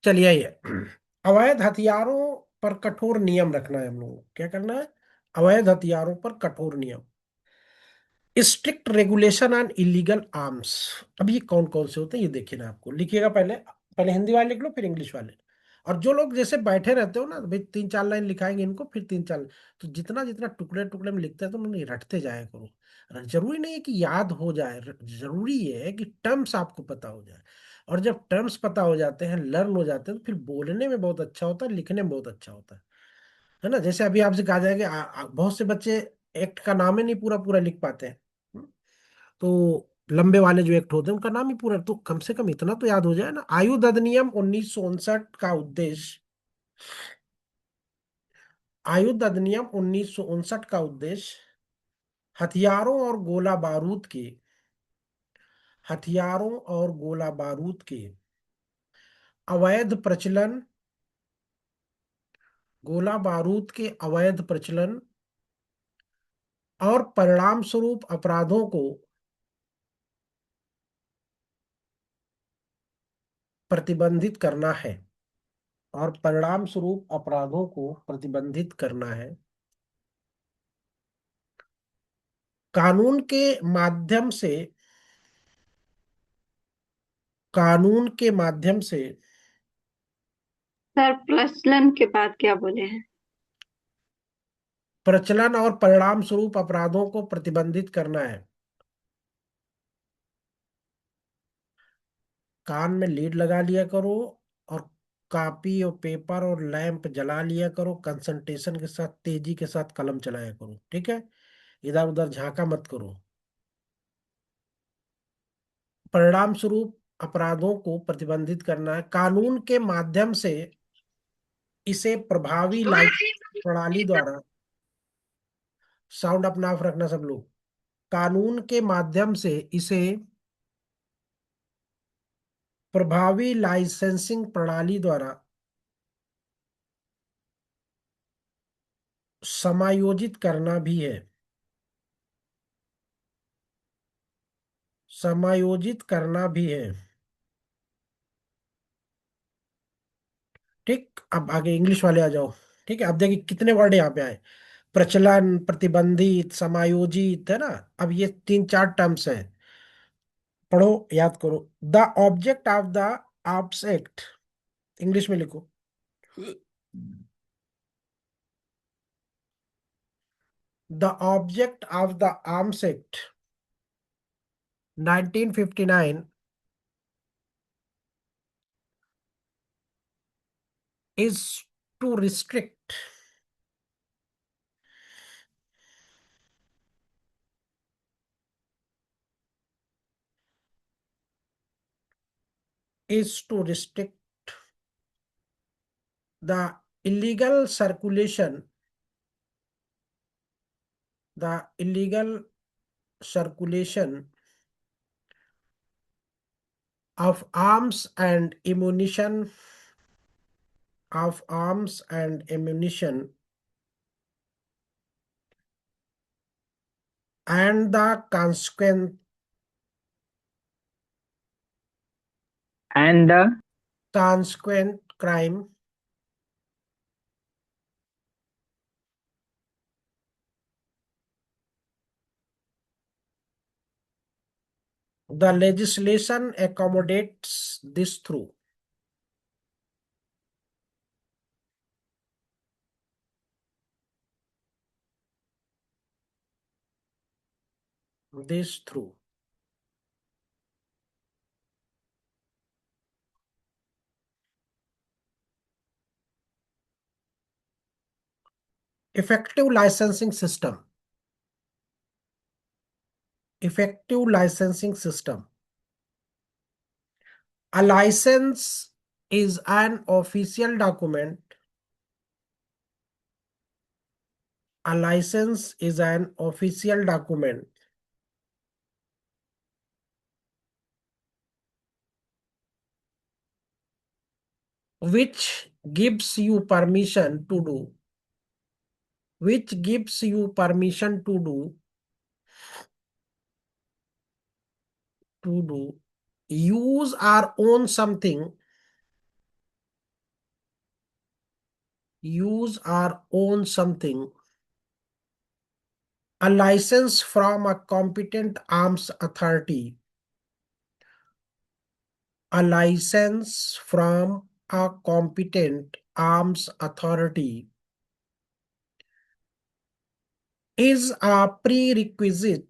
चलिए ये अवैध हथियारों पर कठोर नियम रखना है हम लोगों को। क्या करना है? अवैध हथियारों पर कठोर नियम। Strict regulation on illegal arms. अब ये कौन कौन से होते हैं ये देखिए ना, आपको लिखिएगा। पहले पहले हिंदी वाले लिख लो, फिर इंग्लिश वाले। और जो लोग जैसे बैठे रहते हो ना, भाई 3 4 लाइन लिखाएंगे इनको, फिर 3 4, तो जितना जितना टुकड़े टुकड़े में लिखते हैं तो उन्हें रटते जाया करो। जरूरी नहीं है कि याद हो जाए, जरूरी ये है कि टर्म्स आपको पता हो जाए। और जब टर्म्स पता हो जाते हैं, लर्न हो जाते हैं, तो फिर बोलने में बहुत अच्छा होता है, लिखने में बहुत अच्छा होता है ना। जैसे अभी आपसे कहा जाए कि बहुत से बच्चे एक्ट का नाम ही नहीं पूरा पूरा लिख पाते हैं। तो लंबे वाले जो एक्ट होते हैं उनका नाम ही पूरा, तो कम से कम इतना तो याद हो जाए ना। आयुध अधिनियम 1959 का उद्देश्य, आयुध अधिनियम 1959 का उद्देश्य हथियारों और गोला बारूद के, हथियारों और गोला बारूद के अवैध प्रचलन, गोला बारूद के अवैध प्रचलन और परिणाम स्वरूप अपराधों को प्रतिबंधित करना है, और परिणाम स्वरूप अपराधों को प्रतिबंधित करना है। कानून के माध्यम से, कानून के माध्यम से सर, प्रचलन के बाद क्या बोले हैं? प्रचलन और परिणाम स्वरूप अपराधों को प्रतिबंधित करना है। कान में लीड लगा लिया करो, और कॉपी और पेपर और लैंप जला लिया करो, कंसंट्रेशन के साथ तेजी के साथ कलम चलाया करो, ठीक है। इधर उधर झांका मत करो। परिणाम स्वरूप अपराधों को प्रतिबंधित करना है कानून के माध्यम से, इसे प्रभावी लाइसेंस प्रणाली द्वारा, साउंड अपना ऑफ रखना सब लोग। कानून के माध्यम से इसे प्रभावी लाइसेंसिंग प्रणाली द्वारा समायोजित करना भी है, समायोजित करना भी है। ठीक, अब आगे इंग्लिश वाले आ जाओ। ठीक है, अब देखिए कितने वर्ड यहाँ पे आए। प्रचलन, प्रतिबंधित, समायोजित, है ना। अब ये 3 4 टर्म्स हैं, पढ़ो, याद करो। The object of the arms act, English में लिखो। The object of the arms act 1959 is to restrict, is to restrict the illegal circulation, the illegal circulation of arms and ammunition, of arms and ammunition, and the And the consequent crime, the legislation accommodates this through, this through. Effective licensing system, effective licensing system. A license is an official document. A license is an official document which gives you permission to do, which gives you permission to do, use or own something, use or own something, a license from a competent arms authority, a license from a competent arms authority is a prerequisite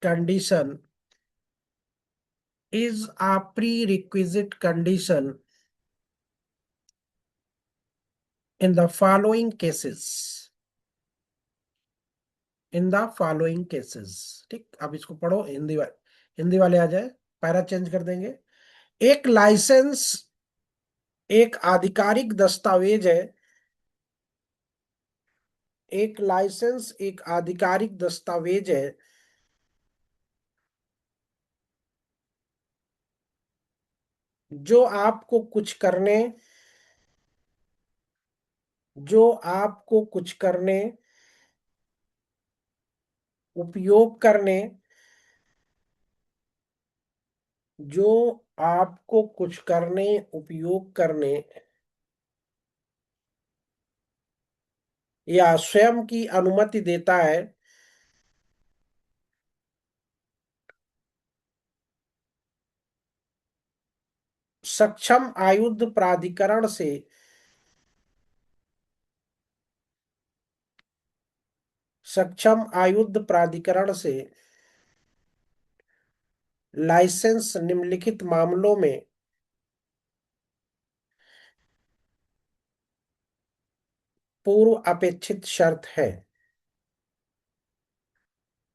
condition, is a prerequisite condition in the following cases, in the following cases. ठीक, अब इसको पढ़ो, हिंदी वाले आ जाए, para change कर देंगे। एक licence एक आधिकारिक दस्तावेज है, एक लाइसेंस एक आधिकारिक दस्तावेज है जो आपको कुछ करने, जो आपको कुछ करने, उपयोग करने, जो आपको कुछ करने, उपयोग करने या स्वयं की अनुमति देता है, सक्षम आयुध प्राधिकरण से, सक्षम आयुध प्राधिकरण से लाइसेंस निम्नलिखित मामलों में पूर्व अपेक्षित शर्त है।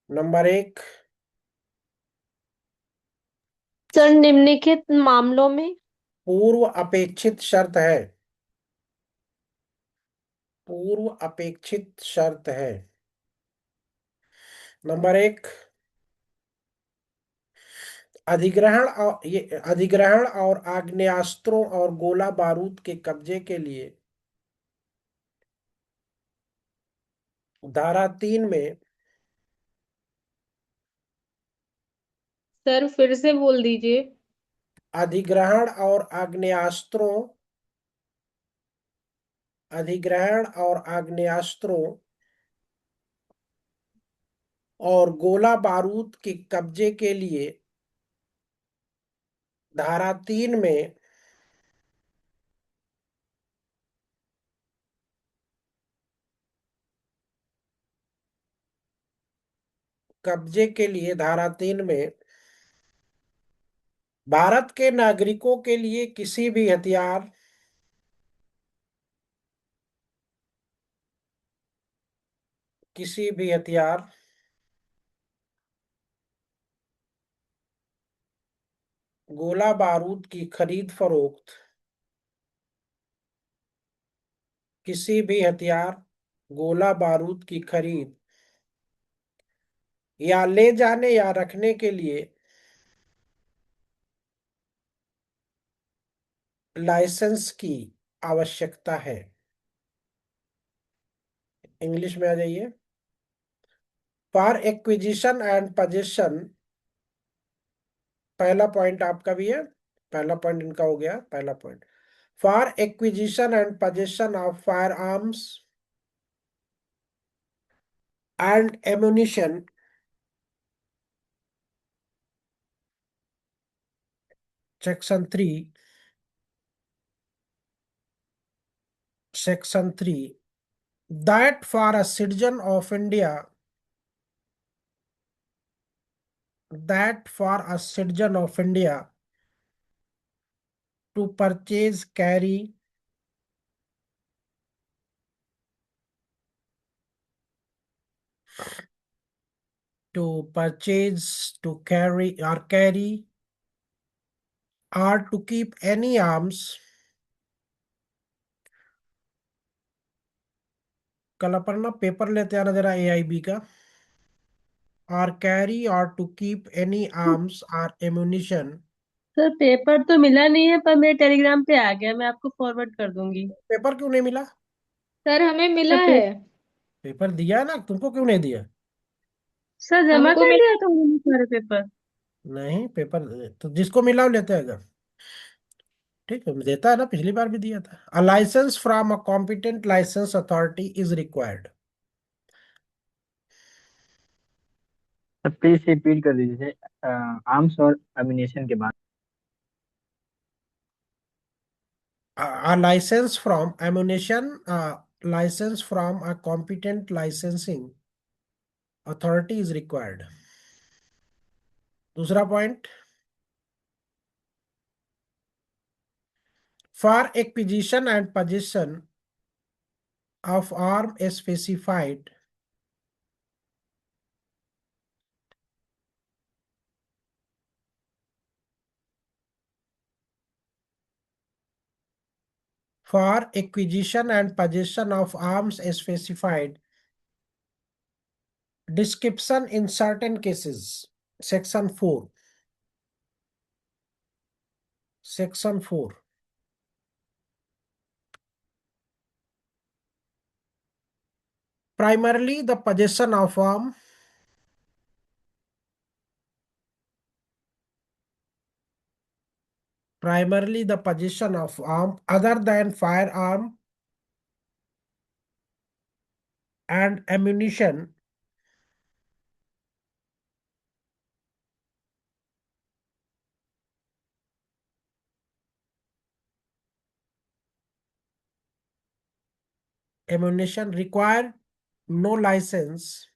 नंबर एक, सर निम्नलिखित मामलों में। पूर्व अपेक्षित शर्त है, पूर्व अपेक्षित शर्त है। नंबर एक, अधिग्रहण और आग्नेयास्त्रों और गोला बारूद के कब्जे के लिए धारा 3 में, सर फिर से बोल दीजिए। अधिग्रहण और आग्नेयास्त्रों, अधिग्रहण और आग्नेयास्त्रों और गोला बारूद के कब्जे के लिए धारा 3 में कब्जे के लिए धारा 3 में भारत के नागरिकों के लिए किसी भी हथियार, किसी भी हथियार, गोला बारूद की खरीद फरोख्त, किसी भी हथियार, गोला बारूद की खरीद या ले जाने या रखने के लिए लाइसेंस की आवश्यकता है। इंग्लिश में आ जाइए। फॉर एक्विजिशन एंड पोजेशन, पहला पॉइंट आपका भी है, पहला पॉइंट इनका हो गया, पहला point. For acquisition and possession of fire arms and ammunition, section 3, section 3, that for a citizen of India, that for a citizen of India to purchase, carry, to purchase, to carry or carry or to keep any arms, कल अपन ना paper लेते आना जरा AIB का, or carry or to keep any arms or ammunition। Sir paper तो मिला नहीं है पर मेरे टेलीग्राम पे आ गया, मैं आपको फॉरवर्ड कर दूंगी। पेपर क्यों नहीं मिला? सर हमें मिला सर है। पेपर दिया है ना, तुमको क्यों नहीं दिया? सर जमा हमको कर मिल दिया था उन्होंने सारे पेपर। नहीं, पेपर तो जिसको मिला वो लेते आएगा। ठीक है, देता है ना, पिछली बार भी दिया था। A licence from a competent licence authority is required. Sir please repeat कर दीजिए। आर्म्स और अम्यूनेशन के बाद। A license from ammunition, a license from a competent licensing authority is required. दूसरा point, for acquisition and possession of arm specified for acquisition and possession of arms specified description in certain cases. Section 4. Section 4. Primarily the possession of arm primarily the possession of arm other than firearm and ammunition require no license,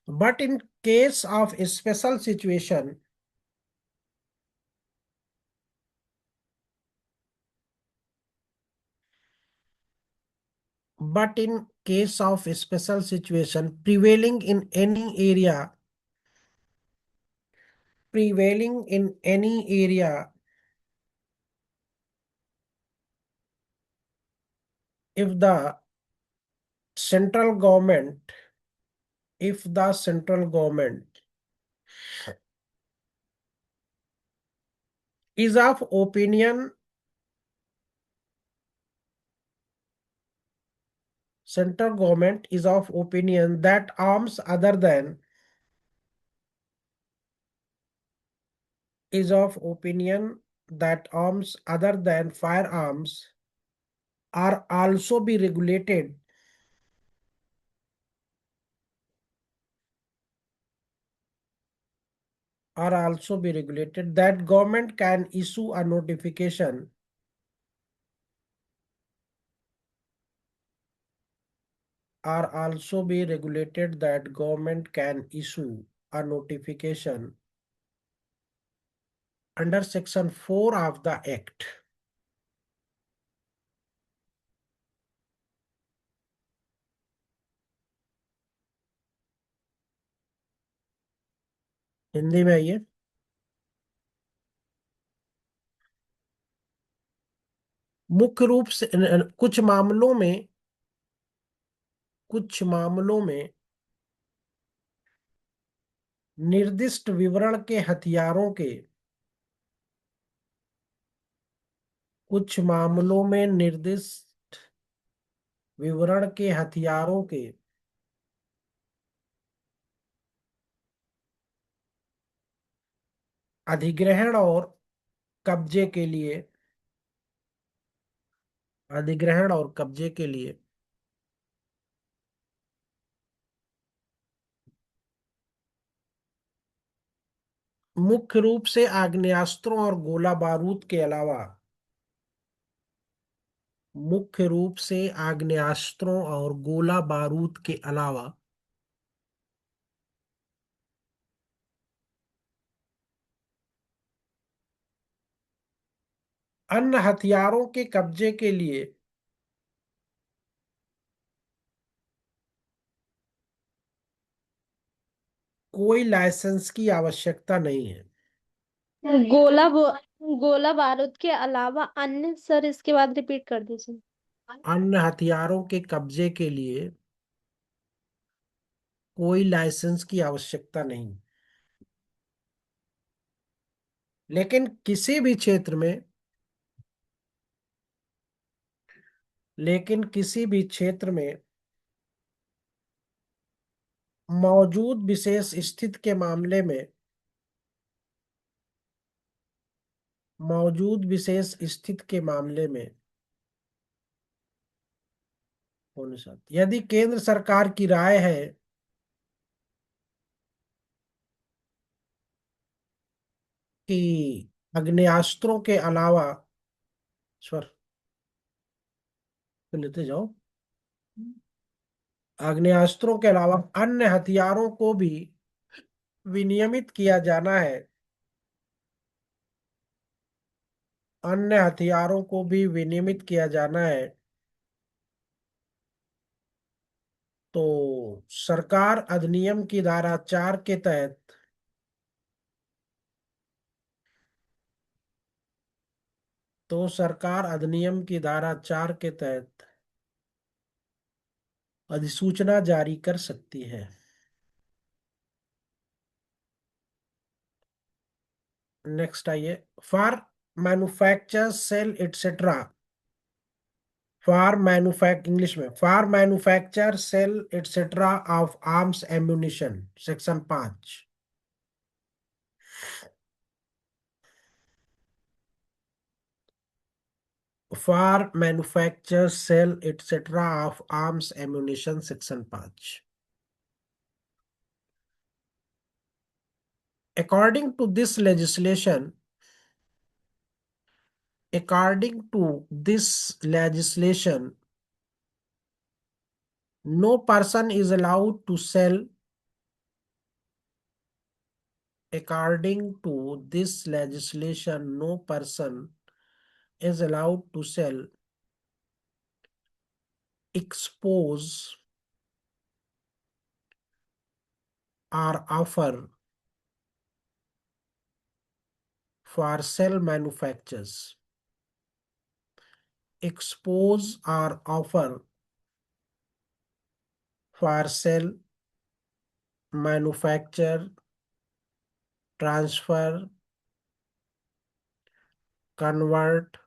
but in case of a special situation, but in case of a special situation prevailing in any area, if the central government if the central government is of opinion central government is of opinion that arms other than is of opinion that arms other than firearms are also be regulated that government can issue a notification are also be regulated that government can issue a notification under section 4 of the act. Hindi में आइए। मुख्य रूप से कुछ मामलों में निर्दिष्ट विवरण के हथियारों के कुछ मामलों में निर्दिष्ट विवरण के हथियारों के अधिग्रहण और कब्जे के लिए मुख्य रूप से आग्नेयास्त्रों और गोला बारूद के अलावा मुख्य रूप से आग्नेयास्त्रों और गोला बारूद के अलावा अन्य हथियारों के कब्जे के लिए कोई लाइसेंस की आवश्यकता नहीं है। गोला गोला बारूद के अलावा अन्य, सर इसके बाद रिपीट कर दीजिए। अन्य हथियारों के कब्जे के लिए कोई लाइसेंस की आवश्यकता नहीं, लेकिन किसी भी क्षेत्र में मौजूद विशेष स्थिति के मामले में मौजूद विशेष स्थिति के मामले में होने साथ यदि केंद्र सरकार की राय है कि आग्नेयास्त्रों के अलावा स्वर तो लेते जाओ, आग्नेयास्त्रों के अलावा अन्य हथियारों को भी विनियमित किया जाना है, अन्य हथियारों को भी विनियमित किया जाना है, तो सरकार अधिनियम की धारा 4 के तहत सरकार अधिनियम की धारा 4 के तहत अधिसूचना जारी कर सकती है। नेक्स्ट आइए, for manufacture sale etcetera, English में for manufacture sale etcetera of arms ammunition, section 5। For manufacture sale etcetera of arms ammunition, section 5। According to this legislation, no person is allowed to sell. According to this legislation, no person is allowed to sell, expose, or offer for sale manufactures. Expose or offer for sale, manufacture, transfer, convert,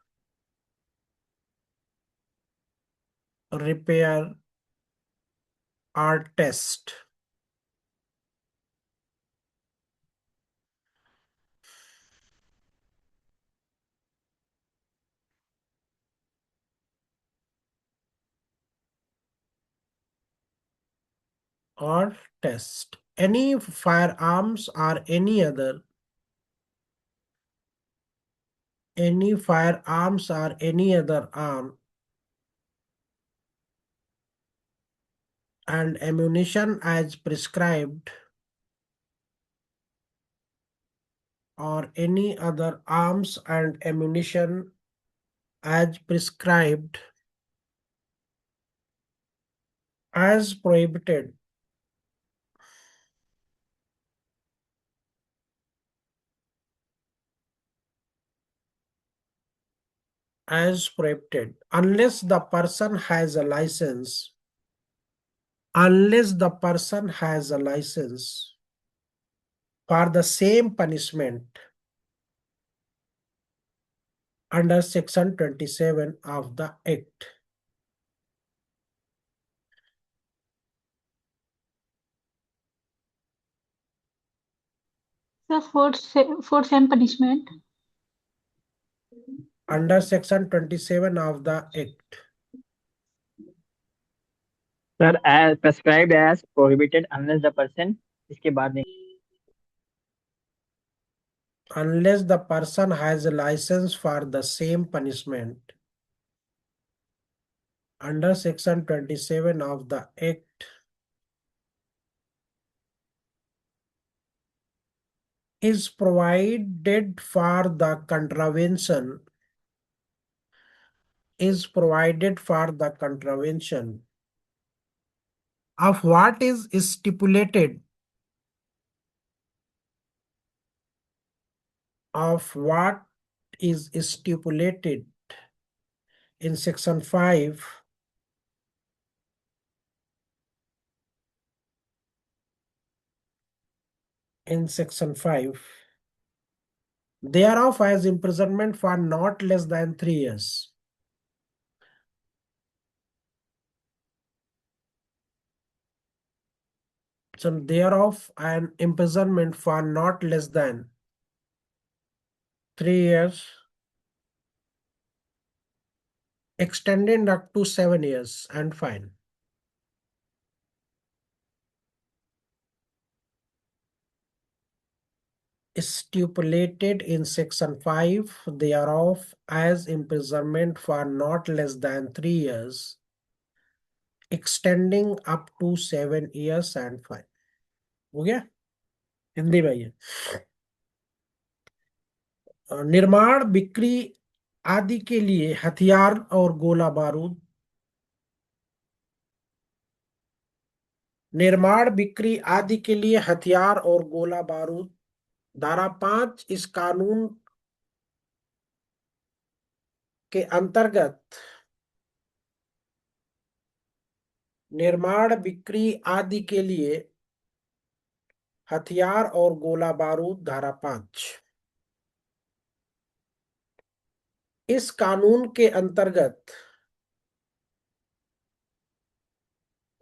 repair, or test. Or test any firearms or any other arm and ammunition as prescribed, or any other arms and ammunition as prescribed, as prohibited, unless the person has a license, for the same punishment under section 27 of the act. Sir, for same punishment. Under section 27 of the act. Sir as prescribed as prohibited unless the person, इसके बाद नहीं, unless the person has a license for the same punishment under section 27 of the act is provided for the contravention of what is stipulated in section 5 thereof as imprisonment for not less than 3 years. So thereof an imprisonment for not less than 3 years extended up to 7 years and fine. Stipulated in section 5 thereof as imprisonment for not less than 3 years, extending up to 7 years and fine. हो गया हिंदी में ये। निर्माण, बिक्री आदि के लिए हथियार और गोला बारूद, निर्माण, बिक्री आदि के लिए हथियार और गोला बारूद, धारा 5 इस कानून के अंतर्गत निर्माण, बिक्री आदि के लिए हथियार और गोला बारूद, धारा 5 इस कानून के अंतर्गत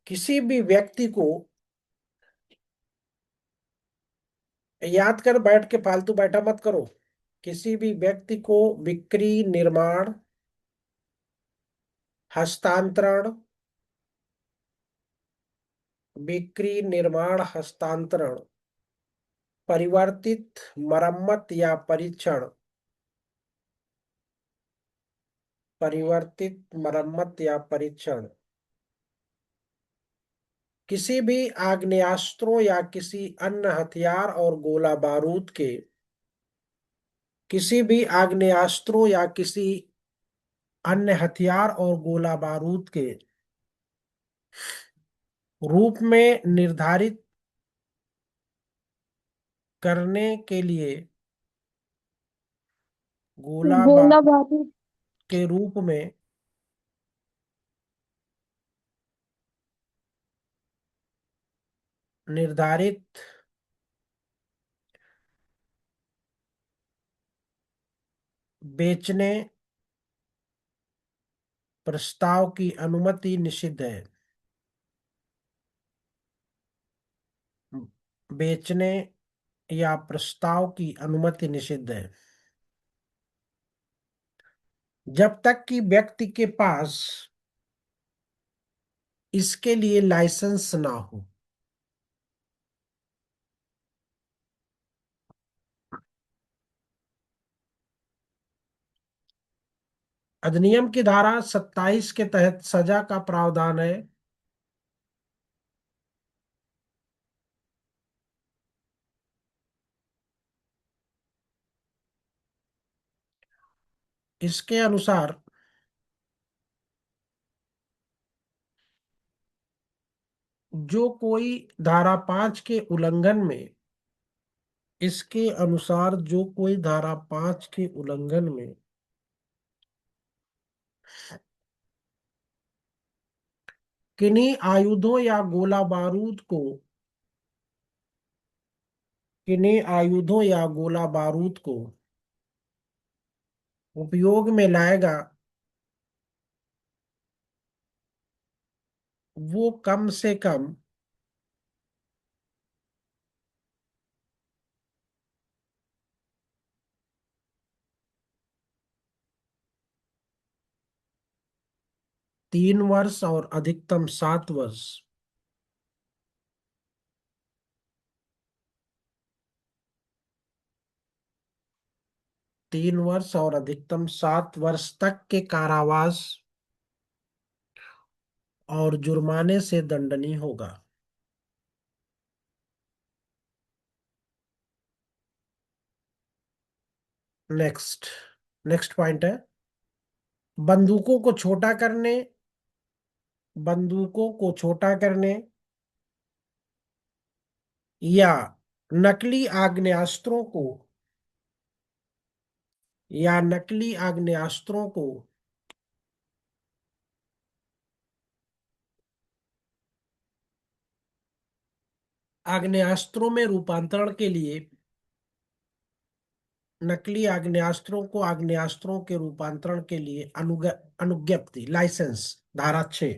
किसी भी व्यक्ति को, याद कर बैठ के फालतू बैठा मत करो, किसी भी व्यक्ति को बिक्री, निर्माण, हस्तांतरण, बिक्री, निर्माण, हस्तांतरण, परिवर्तित, मरम्मत या परीक्षण, परिवर्तित, मरम्मत या परीक्षण, किसी भी आग्नेयास्त्रों या किसी अन्य हथियार और गोला बारूद के, किसी भी आग्नेयास्त्रों या किसी अन्य हथियार और गोला बारूद के रूप में निर्धारित करने के लिए, गोला गोला बारूद बारूद के रूप में निर्धारित बेचने प्रस्ताव की अनुमति निषिद्ध है। बेचने या प्रस्ताव की अनुमति निषिद्ध है जब तक कि व्यक्ति के पास इसके लिए लाइसेंस ना हो। अधिनियम की धारा 27 के तहत सजा का प्रावधान है। इसके अनुसार जो कोई धारा 5 के उल्लंघन में, इसके अनुसार जो कोई धारा 5 के उल्लंघन में किन्हीं आयुधों या गोला बारूद को, किन्हीं आयुधों या गोला बारूद को उपयोग में लाएगा, वो कम से कम 3 वर्ष और अधिकतम 7 वर्ष 3 वर्ष और अधिकतम 7 वर्ष तक के कारावास और जुर्माने से दंडनीय होगा। नेक्स्ट नेक्स्ट पॉइंट है बंदूकों को छोटा करने, बंदूकों को छोटा करने या नकली आग्नेयास्त्रों को, या नकली आग्नेयास्त्रों को आग्नेयास्त्रों में रूपांतरण के लिए, नकली आग्नेयास्त्रों को आग्नेयास्त्रों के रूपांतरण के लिए अनुज्ञप्ति, लाइसेंस, धारा 6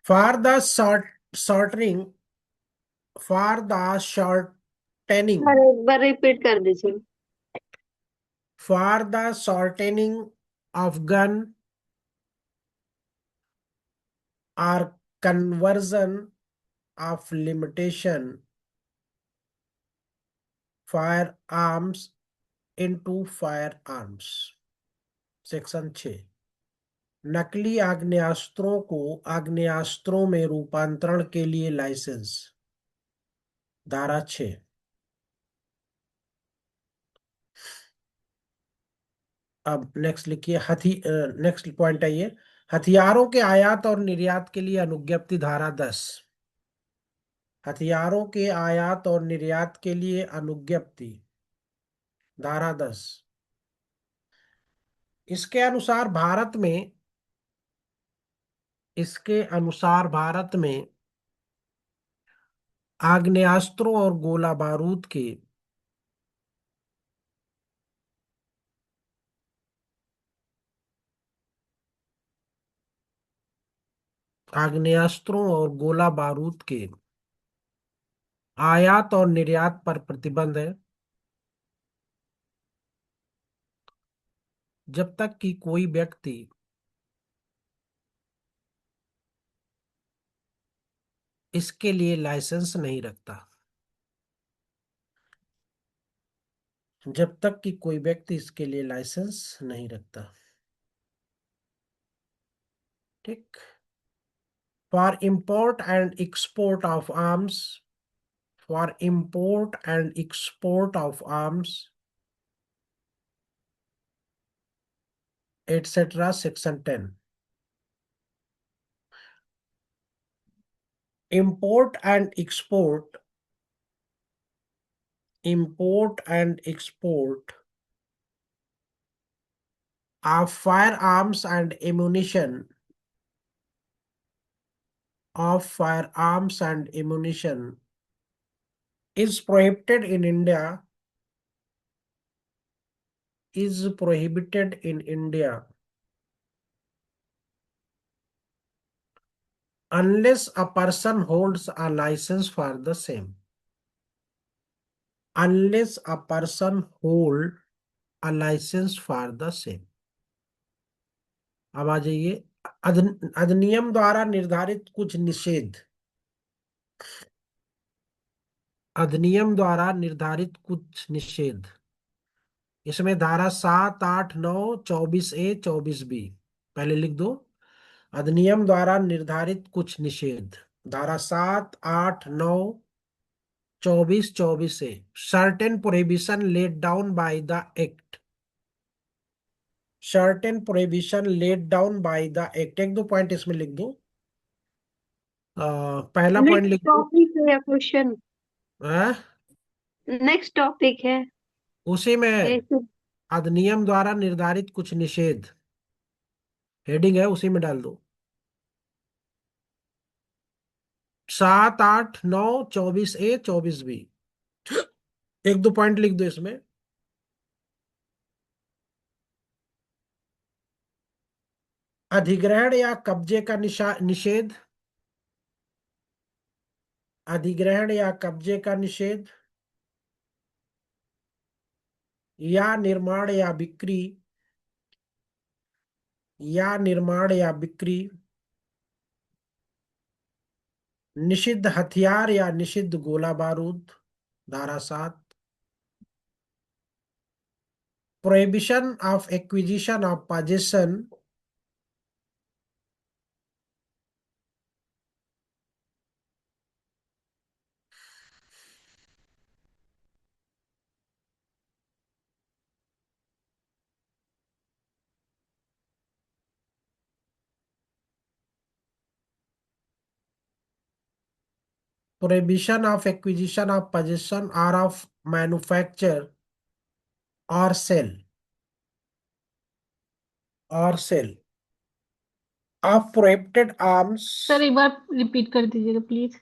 for the shortering, for the shortening, sir एक बार रिपीट कर दीजिए। for the shortening of gun or conversion of limitation firearms into firearms। Section 6, नकली आग्नेयास्त्रों को आग्नेयास्त्रों में रूपांतरण के लिए लाइसेंस। धारा 6। अब नेक्स्ट लिखिए, नेक्स्ट पॉइंट है ये, हथियारों के आयात और निर्यात के लिए अनुज्ञप्ति। धारा 10, हथियारों के आयात और निर्यात के लिए अनुज्ञप्ति। धारा 10, इसके अनुसार भारत में आग्नेयास्त्रों और गोला बारूद के आग्नेयास्त्रों और गोला बारूद के आयात और निर्यात पर प्रतिबंध है, जब तक कि कोई व्यक्ति इसके लिए लाइसेंस नहीं रखता। जब तक कि कोई व्यक्ति इसके लिए लाइसेंस नहीं रखता। ठीक। For import and export of arms, for import and export of arms etcetera, section 10। import and export of firearms and ammunition is prohibited in India unless a person holds a license for the same। unless a person hold a license for the same। अब आ जाइए, अधिनियम द्वारा निर्धारित कुछ निषेध। अधिनियम द्वारा निर्धारित कुछ निषेध, इसमें धारा 7, 8, 9, 24A, 24B पहले लिख दो। अधिनियम द्वारा निर्धारित कुछ निषेध, धारा 7, 8, 9, 24, 24A। Certain prohibition laid down by the act. Certain prohibition laid down by the act, एक दो पॉइंट इसमें लिख दो। पहला पॉइंट लिख नेक्स्ट दो। टॉपिक है क्वेश्चन, हाँ? नेक्स्ट टॉपिक है उसी में ऐसे। अधिनियम द्वारा निर्धारित कुछ निषेध हेडिंग है, उसी में डाल दो। 7, 8, 9, 24A, 24B, एक दो पॉइंट लिख दो इसमें। अधिग्रहण या कब्जे का निषेध। अधिग्रहण या कब्जे का निषेध, या निर्माण या बिक्री, निषिद्ध हथियार या निषिद्ध गोला बारूद। धारा 7, prohibition of acquisition of possession prohibition of acquisition of possession or of manufacture or sale of prohibited arms। Sir एक बार रिपीट कर दीजिएगा please.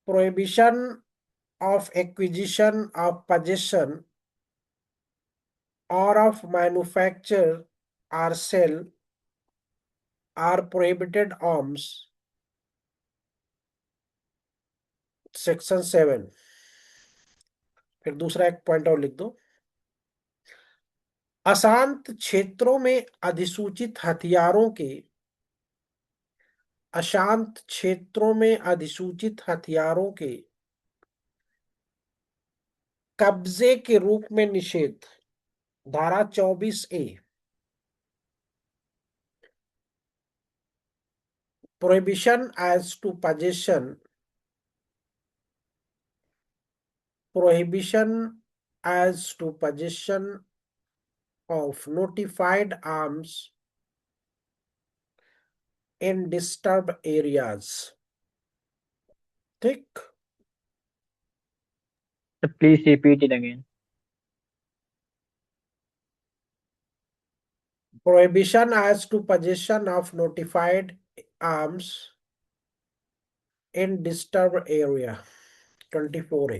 prohibition of acquisition of possession or of manufacture or sale are prohibited arms, section 7। फिर दूसरा एक point और लिख दो। अशांत क्षेत्रों में अधिसूचित हथियारों के अशांत क्षेत्रों में अधिसूचित हथियारों के कब्जे के रूप में निषेध, धारा 24A। prohibition as to possession prohibition as to possession of notified arms in disturbed areas। ठीक। So please repeat it again. prohibition as to possession of notified arms in disturbed area, 24A।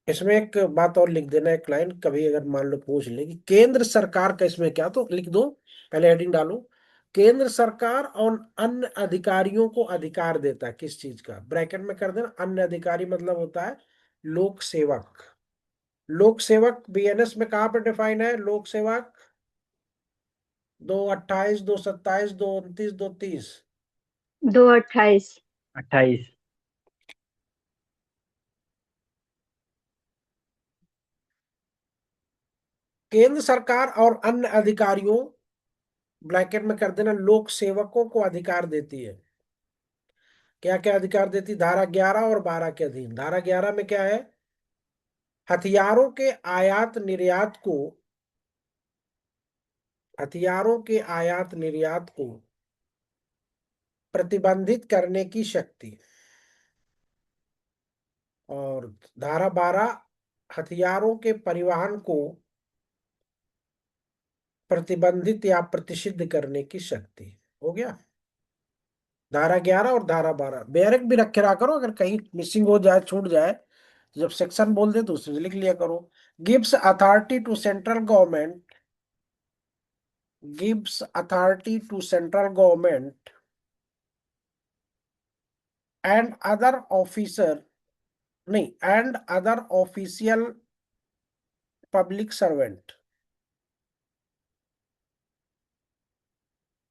इसमें एक बात और लिख देना, एक line, कभी अगर मान लो पूछ ले कि केंद्र सरकार का इसमें क्या, तो लिख दो, पहले हेडिंग डालो, केंद्र सरकार और अन्य अधिकारियों को अधिकार देता है किस चीज का, ब्रैकेट में कर देना, अन्य अधिकारी मतलब होता है लोक सेवक। लोक सेवक बीएनएस में कहां पर डिफाइन है लोक सेवक? 228, 227, 229, 230। 228। 28। केंद्र सरकार और अन्य अधिकारियों, ब्रैकेट में कर देना, लोक सेवकों को अधिकार देती है। क्या क्या अधिकार देती? धारा 11 और 12 के अधीन। धारा 11 में क्या है? हथियारों के आयात निर्यात को हथियारों के आयात निर्यात को प्रतिबंधित करने की शक्ति। और धारा 12, हथियारों के परिवहन को प्रतिबंधित या प्रतिषिद्ध करने की शक्ति। हो गया धारा 11 और धारा 12। बैरक भी रखे रहा करो, अगर कहीं मिसिंग हो जाए, छूट जाए, तो जब सेक्शन बोल दे तो उसमें लिख लिया करो। Gives authority to central government gives authority to central government and other officer नहीं and other official public servant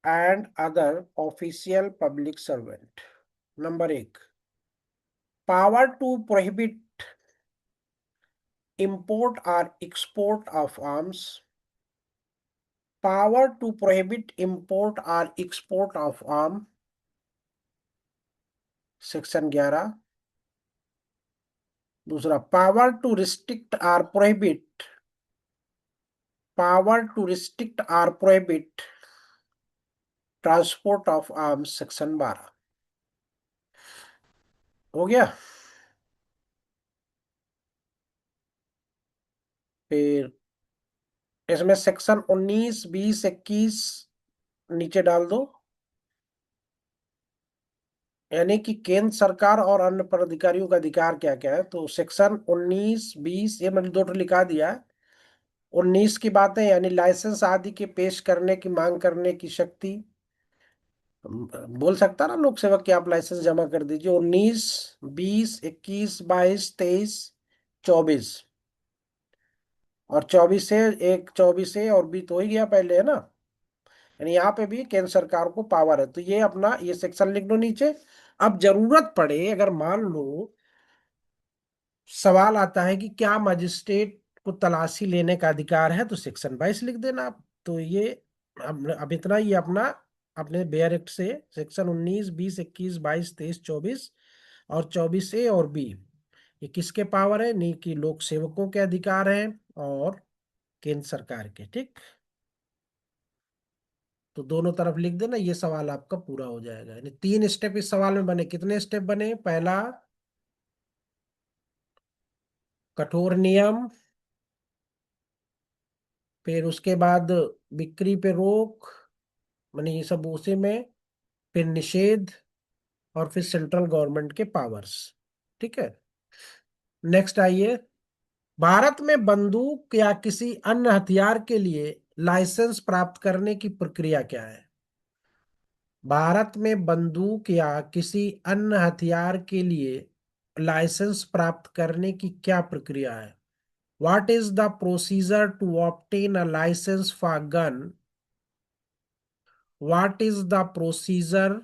and other official public servant। Number 1, power to prohibit import or export of arms। Power to prohibit import or export of arm, section 11। दूसरा, power to restrict और prohibit transport of arms, section 12। हो गया। फिर इसमें section 19, 20, 21 नीचे डाल दो, यानी कि केंद्र सरकार और अन्य पदाधिकारियों का अधिकार क्या क्या है। तो सेक्शन 19, 20 ये मैंने 2 लिखा दिया है। 19 की बातें, यानी लाइसेंस आदि के पेश करने की मांग करने की शक्ति। बोल सकता ना लोक सेवक कि आप लाइसेंस जमा कर दीजिए। 19, 20, 21, 22, 23, 24 और 24 से और भी तो हो ही गया पहले, है ना। यानी यहाँ पे भी केंद्र सरकार को पावर है। तो ये अपना ये सेक्शन लिख दो नीचे। अब जरूरत पड़े, अगर मान लो सवाल आता है कि क्या मजिस्ट्रेट को तलाशी लेने का अधिकार है, तो सेक्शन 22 लिख देना आप। तो ये अब इतना ही अपना अपने बेयर एक्ट से सेक्शन 19, 20, 21, 22, 23, 24 और 24A और B, ये किसके पावर है? नहीं कि लोक सेवकों के अधिकार हैं और केंद्र सरकार के। ठीक, तो दोनों तरफ लिख देना, ये सवाल आपका पूरा हो जाएगा। यानी 3 स्टेप इस सवाल में बने। कितने स्टेप बने? पहला, कठोर नियम, फिर उसके बाद बिक्री पे रोक, माने ये सब उसी में, फिर निषेध, और फिर सेंट्रल गवर्नमेंट के पावर्स। ठीक है, नेक्स्ट आइए। भारत में बंदूक या किसी अन्य हथियार के लिए लाइसेंस प्राप्त करने की प्रक्रिया क्या है? भारत में बंदूक या किसी अन्य हथियार के लिए लाइसेंस प्राप्त करने की क्या प्रक्रिया है? What is the procedure to obtain a license for gun? What is the procedure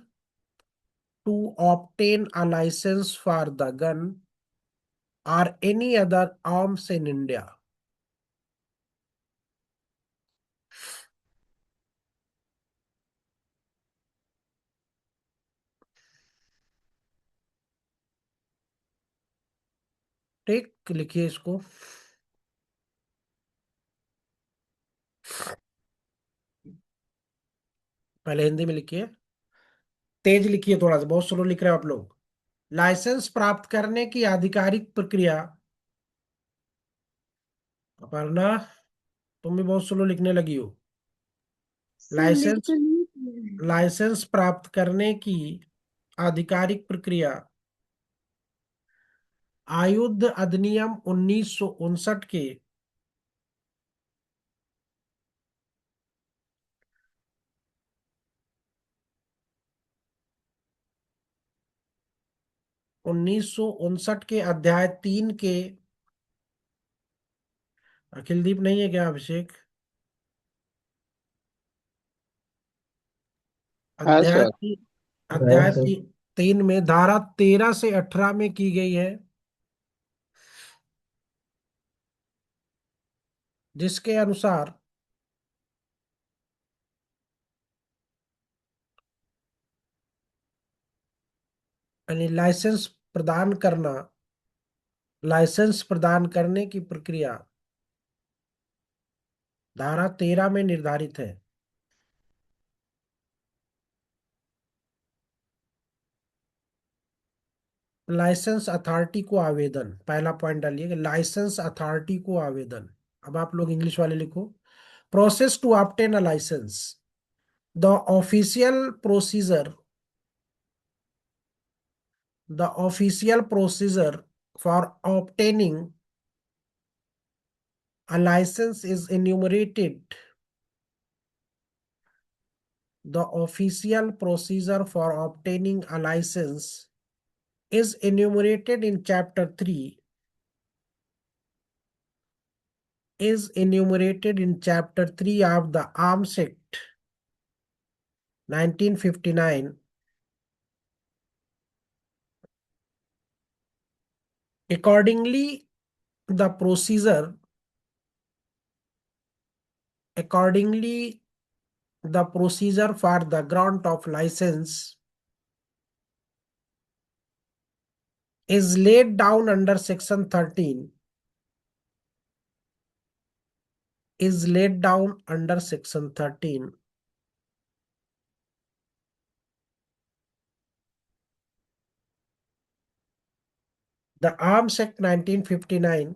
to obtain a license for the gun or any other arms in India? ठीक, लिखिए इसको। पहले हिंदी में लिखिए, तेज लिखिए, थोड़ा सा बहुत स्लो लिख रहे हो आप लोग। लाइसेंस प्राप्त करने की आधिकारिक प्रक्रिया। अपर्णा, तुम भी बहुत स्लो लिखने लगी हो। सर लिख लाइसेंस तो नहीं दिया है। लाइसेंस प्राप्त करने की आधिकारिक प्रक्रिया आयुध अधिनियम 1959 के 1959 के अध्याय 3 के। अखिलदीप नहीं है क्या? अभिषेक, हाँ अध्याय सर। अध्याय 3 में धारा 13 से 18 में की गई है, जिसके अनुसार यानी लाइसेंस प्रदान करने की प्रक्रिया धारा 13 में निर्धारित है। लाइसेंस अथॉरिटी को आवेदन, पहला पॉइंट डालिए, लाइसेंस अथॉरिटी को आवेदन। अब आप लोग इंग्लिश वाले लिखो। Process to obtain a licence, the official procedure the official procedure for obtaining a license is enumerated. The official procedure for obtaining a license is enumerated in Chapter 3 of the Arms Act 1959. Accordingly, the procedure for the grant of license is laid down under Section 13. The Arms Act 1959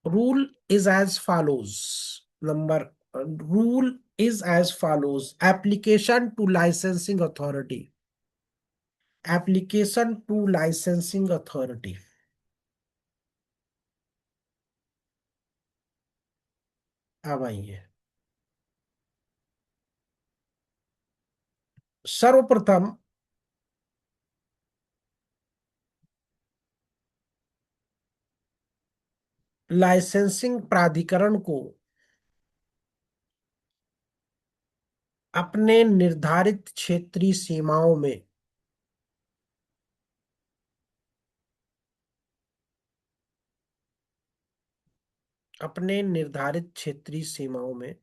rule is as follows. Rule is as follows. Application to licensing authority. अब आइए, सर्वप्रथम licensing प्राधिकरण को अपने निर्धारित क्षेत्रीय सीमाओं में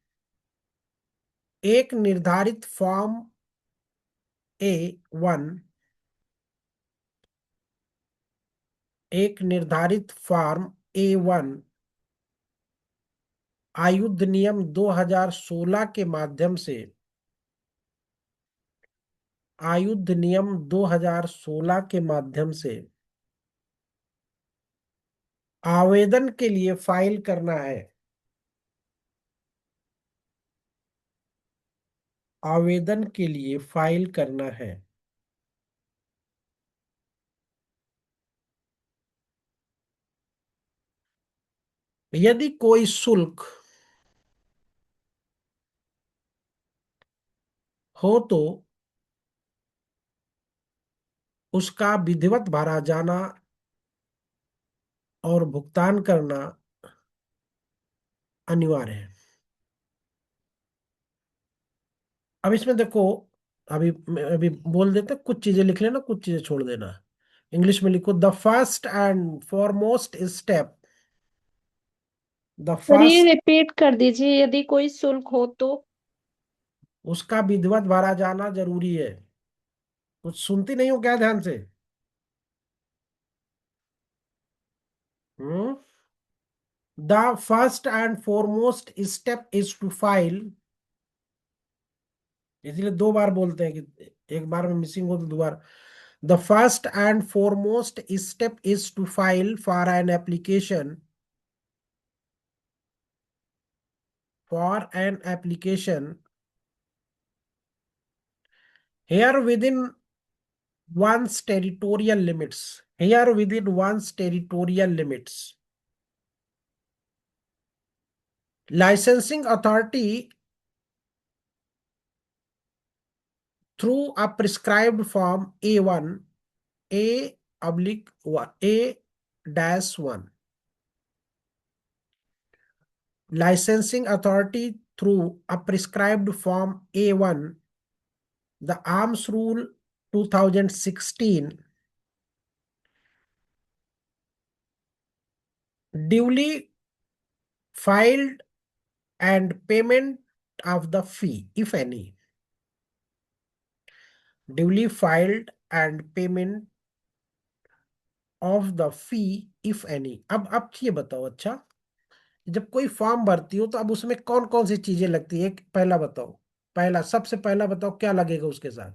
एक निर्धारित A1 फॉर्म A1 आयुध नियम 2016 के माध्यम से आवेदन के लिए फाइल करना है। यदि कोई शुल्क हो तो उसका विधिवत भरा जाना और भुगतान करना अनिवार्य है। अब इसमें देखो, अभी अभी बोल देते, कुछ चीजें लिख लेना, कुछ चीजें छोड़ देना। इंग्लिश में लिखो, the first and foremost step, the sir ये फर्स्ट, रिपीट कर दीजिए, यदि कोई शुल्क हो तो। उसका विधिवत भरा जाना जरूरी है। कुछ सुनती नहीं हो क्या ध्यान से? Hmm. The first and foremost step is to file, इसलिए दो बार बोलते हैं कि एक बार में मिसिंग हो तो दोबारा। The first and foremost step is to file for an application here within one's territorial limits. Licensing authority through a prescribed form A1, A oblique A dash 1. Licensing authority through a prescribed form A1, the Arms Rule 2016, duly filed and payment of the fee, if any. Duly filed and payment of the fee if any. अब ये बताओ, अच्छा, जब कोई form भरती हो तो अब उसमें कौन कौन सी चीजें लगती है? पहला बताओ, पहला सबसे पहला बताओ क्या लगेगा उसके साथ?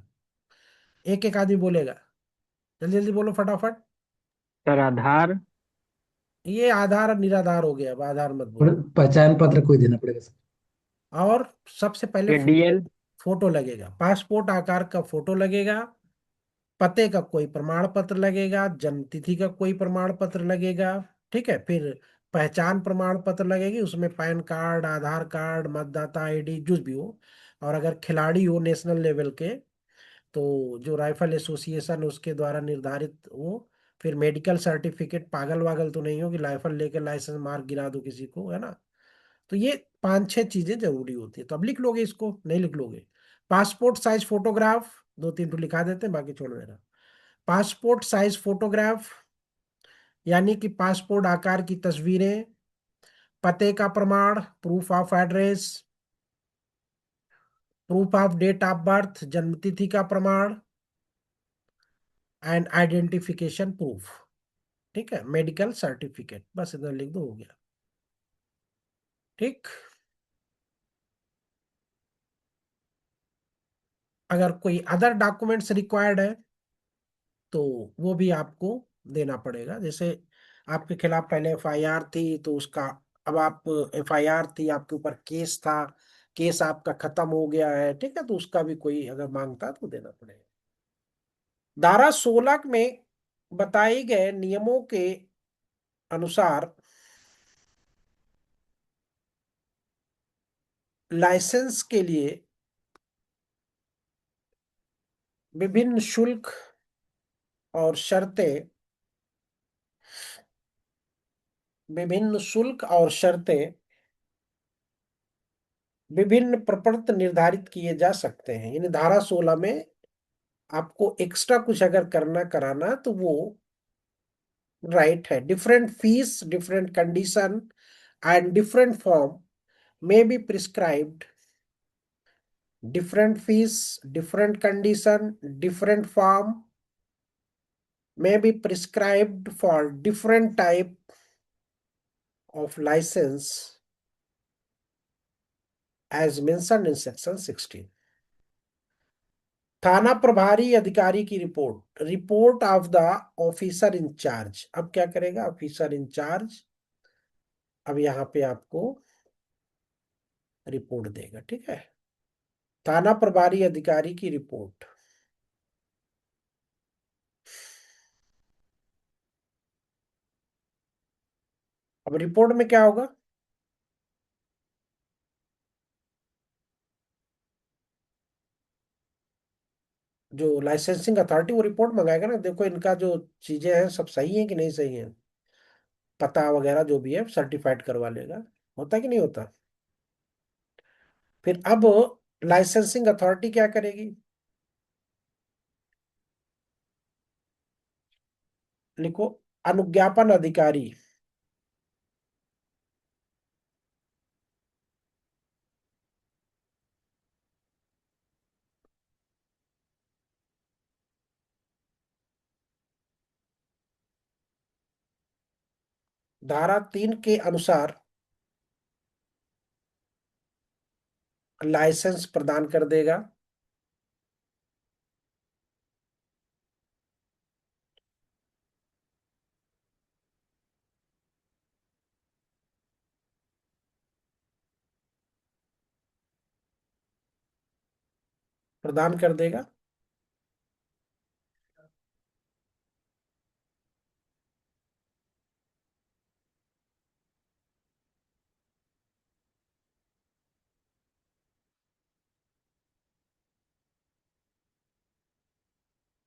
एक एक आदमी बोलेगा, जल्दी जल्दी बोलो फटाफट। सर आधार। ये आधार और निराधार हो गया, अब आधार मत और बोलो। पहचान पत्र कोई देना पड़ेगा सर। और सबसे पहले एडीएल। फोटो लगेगा, पासपोर्ट आकार का फोटो लगेगा, पते का कोई प्रमाण पत्र लगेगा, जन्म तिथि का कोई प्रमाण पत्र लगेगा, ठीक है। फिर पहचान प्रमाण पत्र लगेगी, उसमें पैन कार्ड, आधार कार्ड, मतदाता आईडी, जो भी हो। और अगर खिलाड़ी हो नेशनल लेवल के, तो जो राइफल एसोसिएशन उसके द्वारा निर्धारित हो। फिर मेडिकल सर्टिफिकेट, पागल वागल तो नहीं हो कि राइफल लेके लाइसेंस मार गिरा दो किसी को, है ना। तो ये पांच छह चीजें जरूरी होती है। तो अब लिख लोगे, इसको नहीं लिख लोगे? पासपोर्ट साइज फोटोग्राफ, दो तीन तो लिखा देते हैं, बाकी छोड़ देना। पासपोर्ट साइज फोटोग्राफ यानी कि पासपोर्ट आकार की तस्वीरें, पते का प्रमाण, proof of address, proof of date of birth, जन्मतिथि का प्रमाण, एंड आइडेंटिफिकेशन प्रूफ, ठीक है। मेडिकल सर्टिफिकेट, बस इतना लिख दो, हो गया। ठीक। अगर कोई अदर डॉक्यूमेंट्स रिक्वायर्ड है तो वो भी आपको देना पड़ेगा। जैसे आपके खिलाफ पहले एफआईआर थी तो उसका, अब आप, एफआईआर थी, आपके ऊपर केस था, केस आपका खत्म हो गया है, ठीक है, तो उसका भी कोई अगर मांगता तो देना पड़ेगा। धारा 16 में बताए गए नियमों के अनुसार लाइसेंस के लिए विभिन्न शुल्क और शर्तें विभिन्न शुल्क और शर्तें विभिन्न प्रपत्र निर्धारित किए जा सकते हैं। यानी धारा 16 में आपको एक्स्ट्रा कुछ अगर करना कराना तो वो राइट है। Different fees, different condition and different form में be prescribed. Different fees, different condition, different form may be prescribed for different type of license as mentioned in section 16. थाना प्रभारी अधिकारी की report, report of the officer in charge. अब क्या करेगा officer in charge? अब यहाँ पे आपको रिपोर्ट देगा, ठीक है। थाना प्रभारी अधिकारी की रिपोर्ट, अब रिपोर्ट में क्या होगा? जो लाइसेंसिंग अथॉरिटी वो रिपोर्ट मंगाएगा ना, देखो इनका जो चीजें हैं सब सही है कि नहीं सही है, पता वगैरह जो भी है सर्टिफाइड करवा लेगा। होता कि नहीं होता? फिर अब लाइसेंसिंग अथॉरिटी क्या करेगी? लिखो, अनुज्ञापन अधिकारी। धारा 3 के अनुसार लाइसेंस प्रदान कर देगा। प्रदान कर देगा।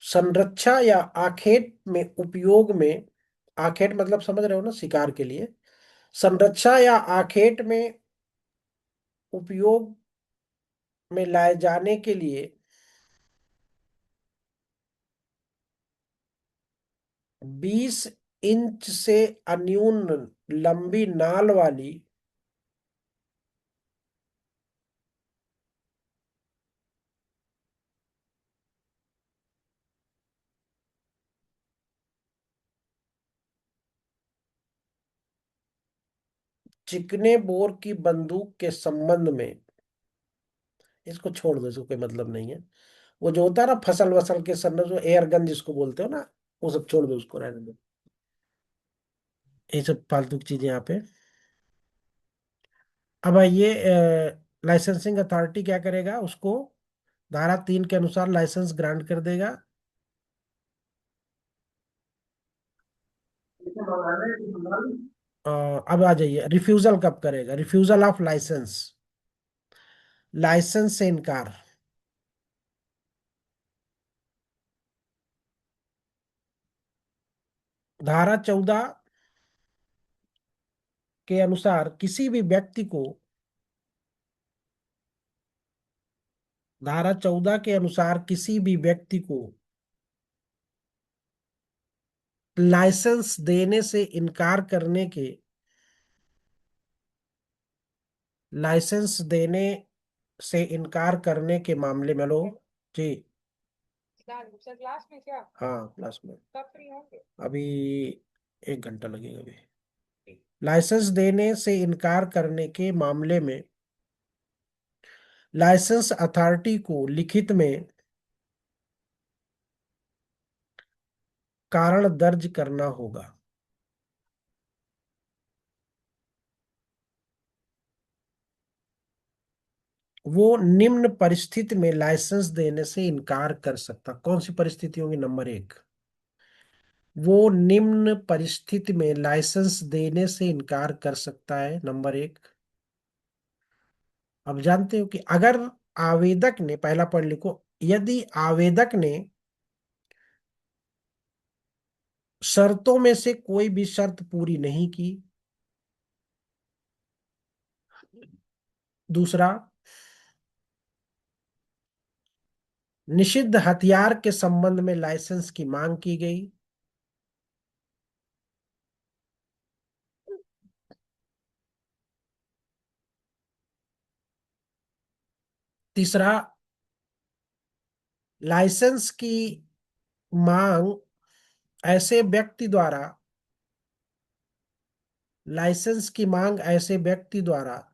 संरक्षा या आखेट में उपयोग में, आखेट मतलब समझ रहे हो ना, शिकार के लिए। संरक्षा या आखेट में उपयोग में लाए जाने के लिए 20 इंच से अन्यून लंबी नाल वाली चिकने बोर की बंदूक के संबंध में, इसको छोड़ दो, इसको कोई मतलब नहीं है। वो जो होता है ना फसल वसल के संबंध, जो एयर गन जिसको बोलते हो ना, वो सब छोड़ दो, उसको रहने दो, ये सब फालतू की चीजें यहाँ पे। अब ये लाइसेंसिंग अथॉरिटी क्या करेगा? उसको धारा 3 के अनुसार लाइसेंस ग्रांट कर देगा। अब आ जाइए, रिफ्यूजल कब करेगा? रिफ्यूजल ऑफ लाइसेंस, लाइसेंस से इनकार। धारा 14 के अनुसार किसी भी व्यक्ति को, धारा 14 के अनुसार किसी भी व्यक्ति को लाइसेंस देने से इनकार करने के, लाइसेंस देने से इनकार करने के मामले में लो जी। क्लास में क्या? हाँ क्लास में। कब फ्री होंगे? अभी 1 घंटा लगेगा अभी। लाइसेंस देने से इनकार करने के मामले में लाइसेंस अथॉरिटी को लिखित में कारण दर्ज करना होगा। वो निम्न परिस्थिति में लाइसेंस देने से इनकार कर सकता। कौन सी परिस्थिति होगी? नंबर 1, वो निम्न परिस्थिति में लाइसेंस देने से इनकार कर सकता है, नंबर 1। अब जानते हो कि अगर आवेदक ने, पहला पॉइंट लिखो, यदि आवेदक ने शर्तों में से कोई भी शर्त पूरी नहीं की। दूसरा, निषिद्ध हथियार के संबंध में लाइसेंस की मांग की गई। तीसरा, लाइसेंस की मांग ऐसे व्यक्ति द्वारा, लाइसेंस की मांग ऐसे व्यक्ति द्वारा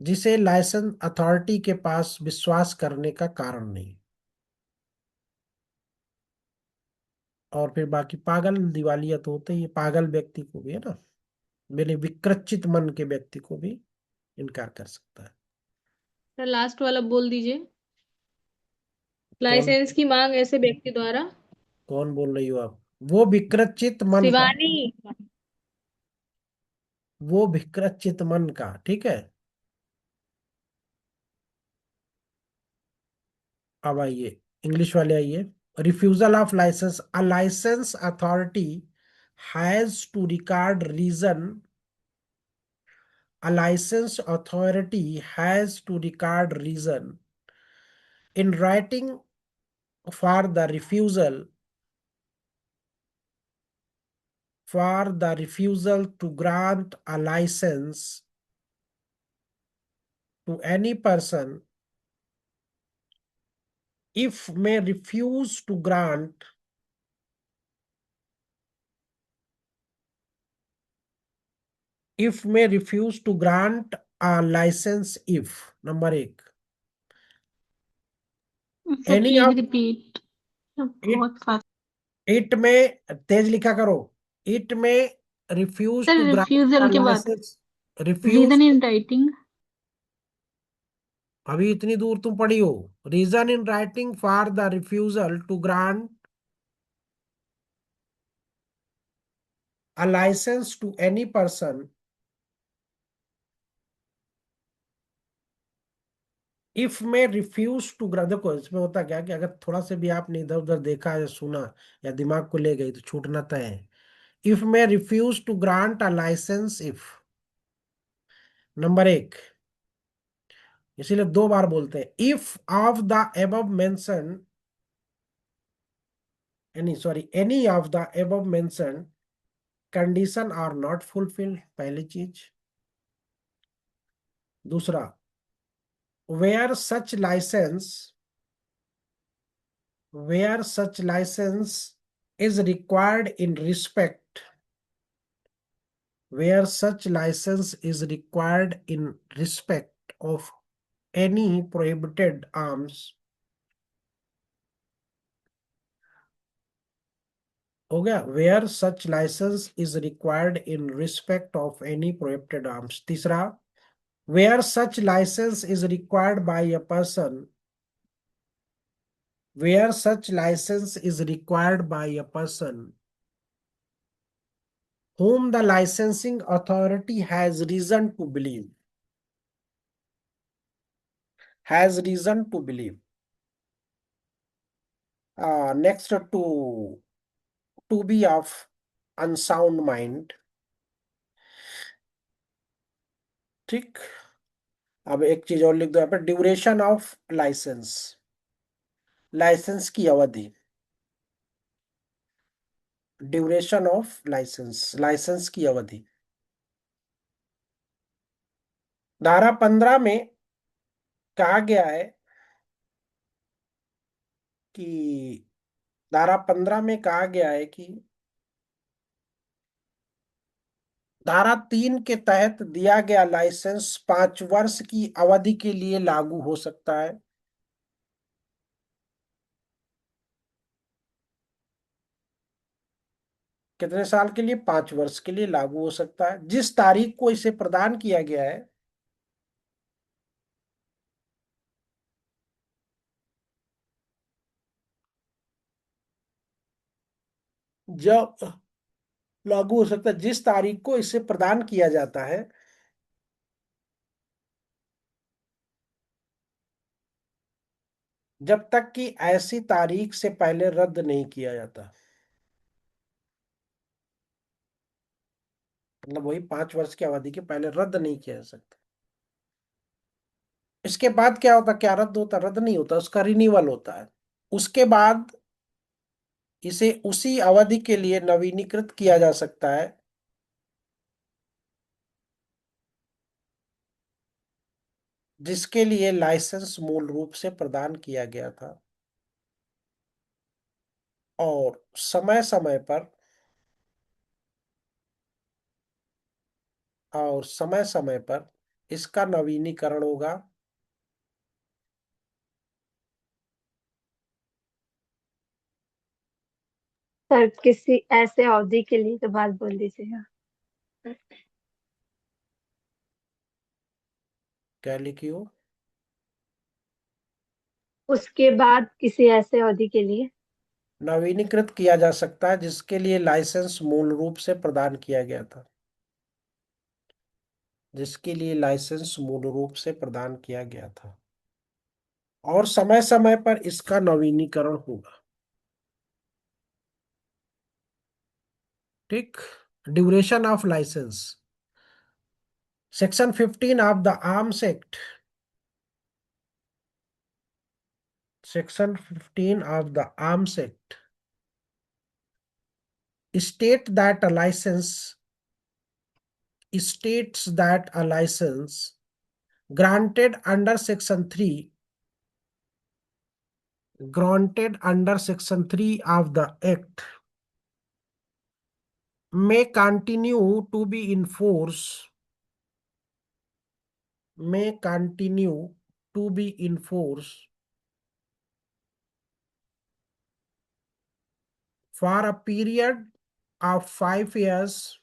जिसे लाइसेंस अथॉरिटी के पास विश्वास करने का कारण नहीं। और फिर बाकी पागल दिवालिया तो होते ही है, पागल व्यक्ति को भी है ना, मेरे विकृचित मन के व्यक्ति को भी इनकार कर सकता है। सर लास्ट वाला बोल दीजिए। कौन लाइसेंस की मांग ऐसे व्यक्ति द्वारा। कौन बोल रही हो आप? वो विकृत चित मन का, शिवानी। वो विकृत चित मन का, ठीक है। अब आइए, इंग्लिश वाले आइए। Refusal of licence, a licence authority has to record reason, a license authority has to record reason in writing for the refusal, to grant a license to any person. If may refuse to grant, a license if, number 1, sir any please of repeat, it, बहुत fast. it में तेज लिखा करो, it में refuse sir to grant a refusal के बाद license, refuse, reason in writing. अभी इतनी दूर तुम पढ़ी हो, reason in writing for the refusal to grant a licence to any person if में रिफ्यूज टू ग्रांट। देखो इसमें होता क्या कि अगर थोड़ा से भी आपने इधर उधर देखा या सुना या दिमाग को ले गई तो छूटना तय है। इफ में refuse to grant a licence if, number 1, इसीलिए 2 बार बोलते हैं। If of the above mention, any of the above mention condition are not fulfilled, पहली चीज। दूसरा, where such license is required in respect, of any prohibited arms, हो गया, where such license is required in respect of any prohibited arms। तीसरा, where such license is required by a person, whom the licensing authority has reason to believe, next to be of unsound mind, ठीक। अब एक चीज और लिख दो यहाँ पे, ड्यूरेशन ऑफ लाइसेंस की अवधि, ड्यूरेशन ऑफ लाइसेंस की अवधि। धारा 15 में कहा गया है कि धारा 15 में कहा गया है कि धारा 3 के तहत दिया गया लाइसेंस 5 वर्ष की अवधि के लिए लागू हो सकता है। कितने साल के लिए? 5 वर्ष के लिए लागू हो सकता है। जिस तारीख को इसे प्रदान किया गया है, जब लागू हो सकता है, जिस तारीख को इसे प्रदान किया जाता है, जब तक कि ऐसी तारीख से पहले रद्द नहीं किया जाता। मतलब वही 5 वर्ष की अवधि के पहले रद्द नहीं किया जा सकता। इसके बाद क्या होता? क्या रद्द होता? रद्द नहीं होता, उसका रिन्यूअल होता है। उसके बाद इसे उसी अवधि के लिए नवीनीकृत किया जा सकता है, जिसके लिए लाइसेंस मूल रूप से प्रदान किया गया था। और समय समय पर इसका नवीनीकरण होगा। सर किसी ऐसे अवधि के लिए तो बात बोल दीजिएगा। क्या लिखी हो? उसके बाद किसी ऐसे अवधि के लिए। नवीनीकृत किया जा सकता है जिसके लिए लाइसेंस मूल रूप से प्रदान किया गया था, जिसके लिए लाइसेंस मूल रूप से प्रदान किया गया था, और समय समय पर इसका नवीनीकरण होगा। ठीक। Duration of licence, section 15 of the arms act, section 15 of the Arms Act state that a license states that a license granted under section 3 of the act may continue to be in force, for a period of 5 years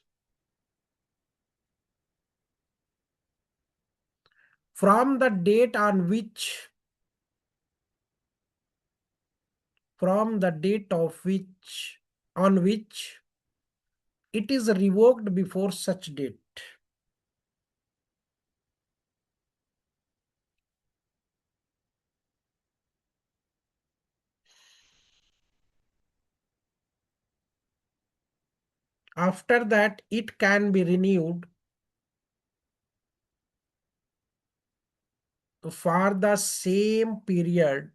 from the date on which it is revoked before such date. After that, it can be renewed for the same period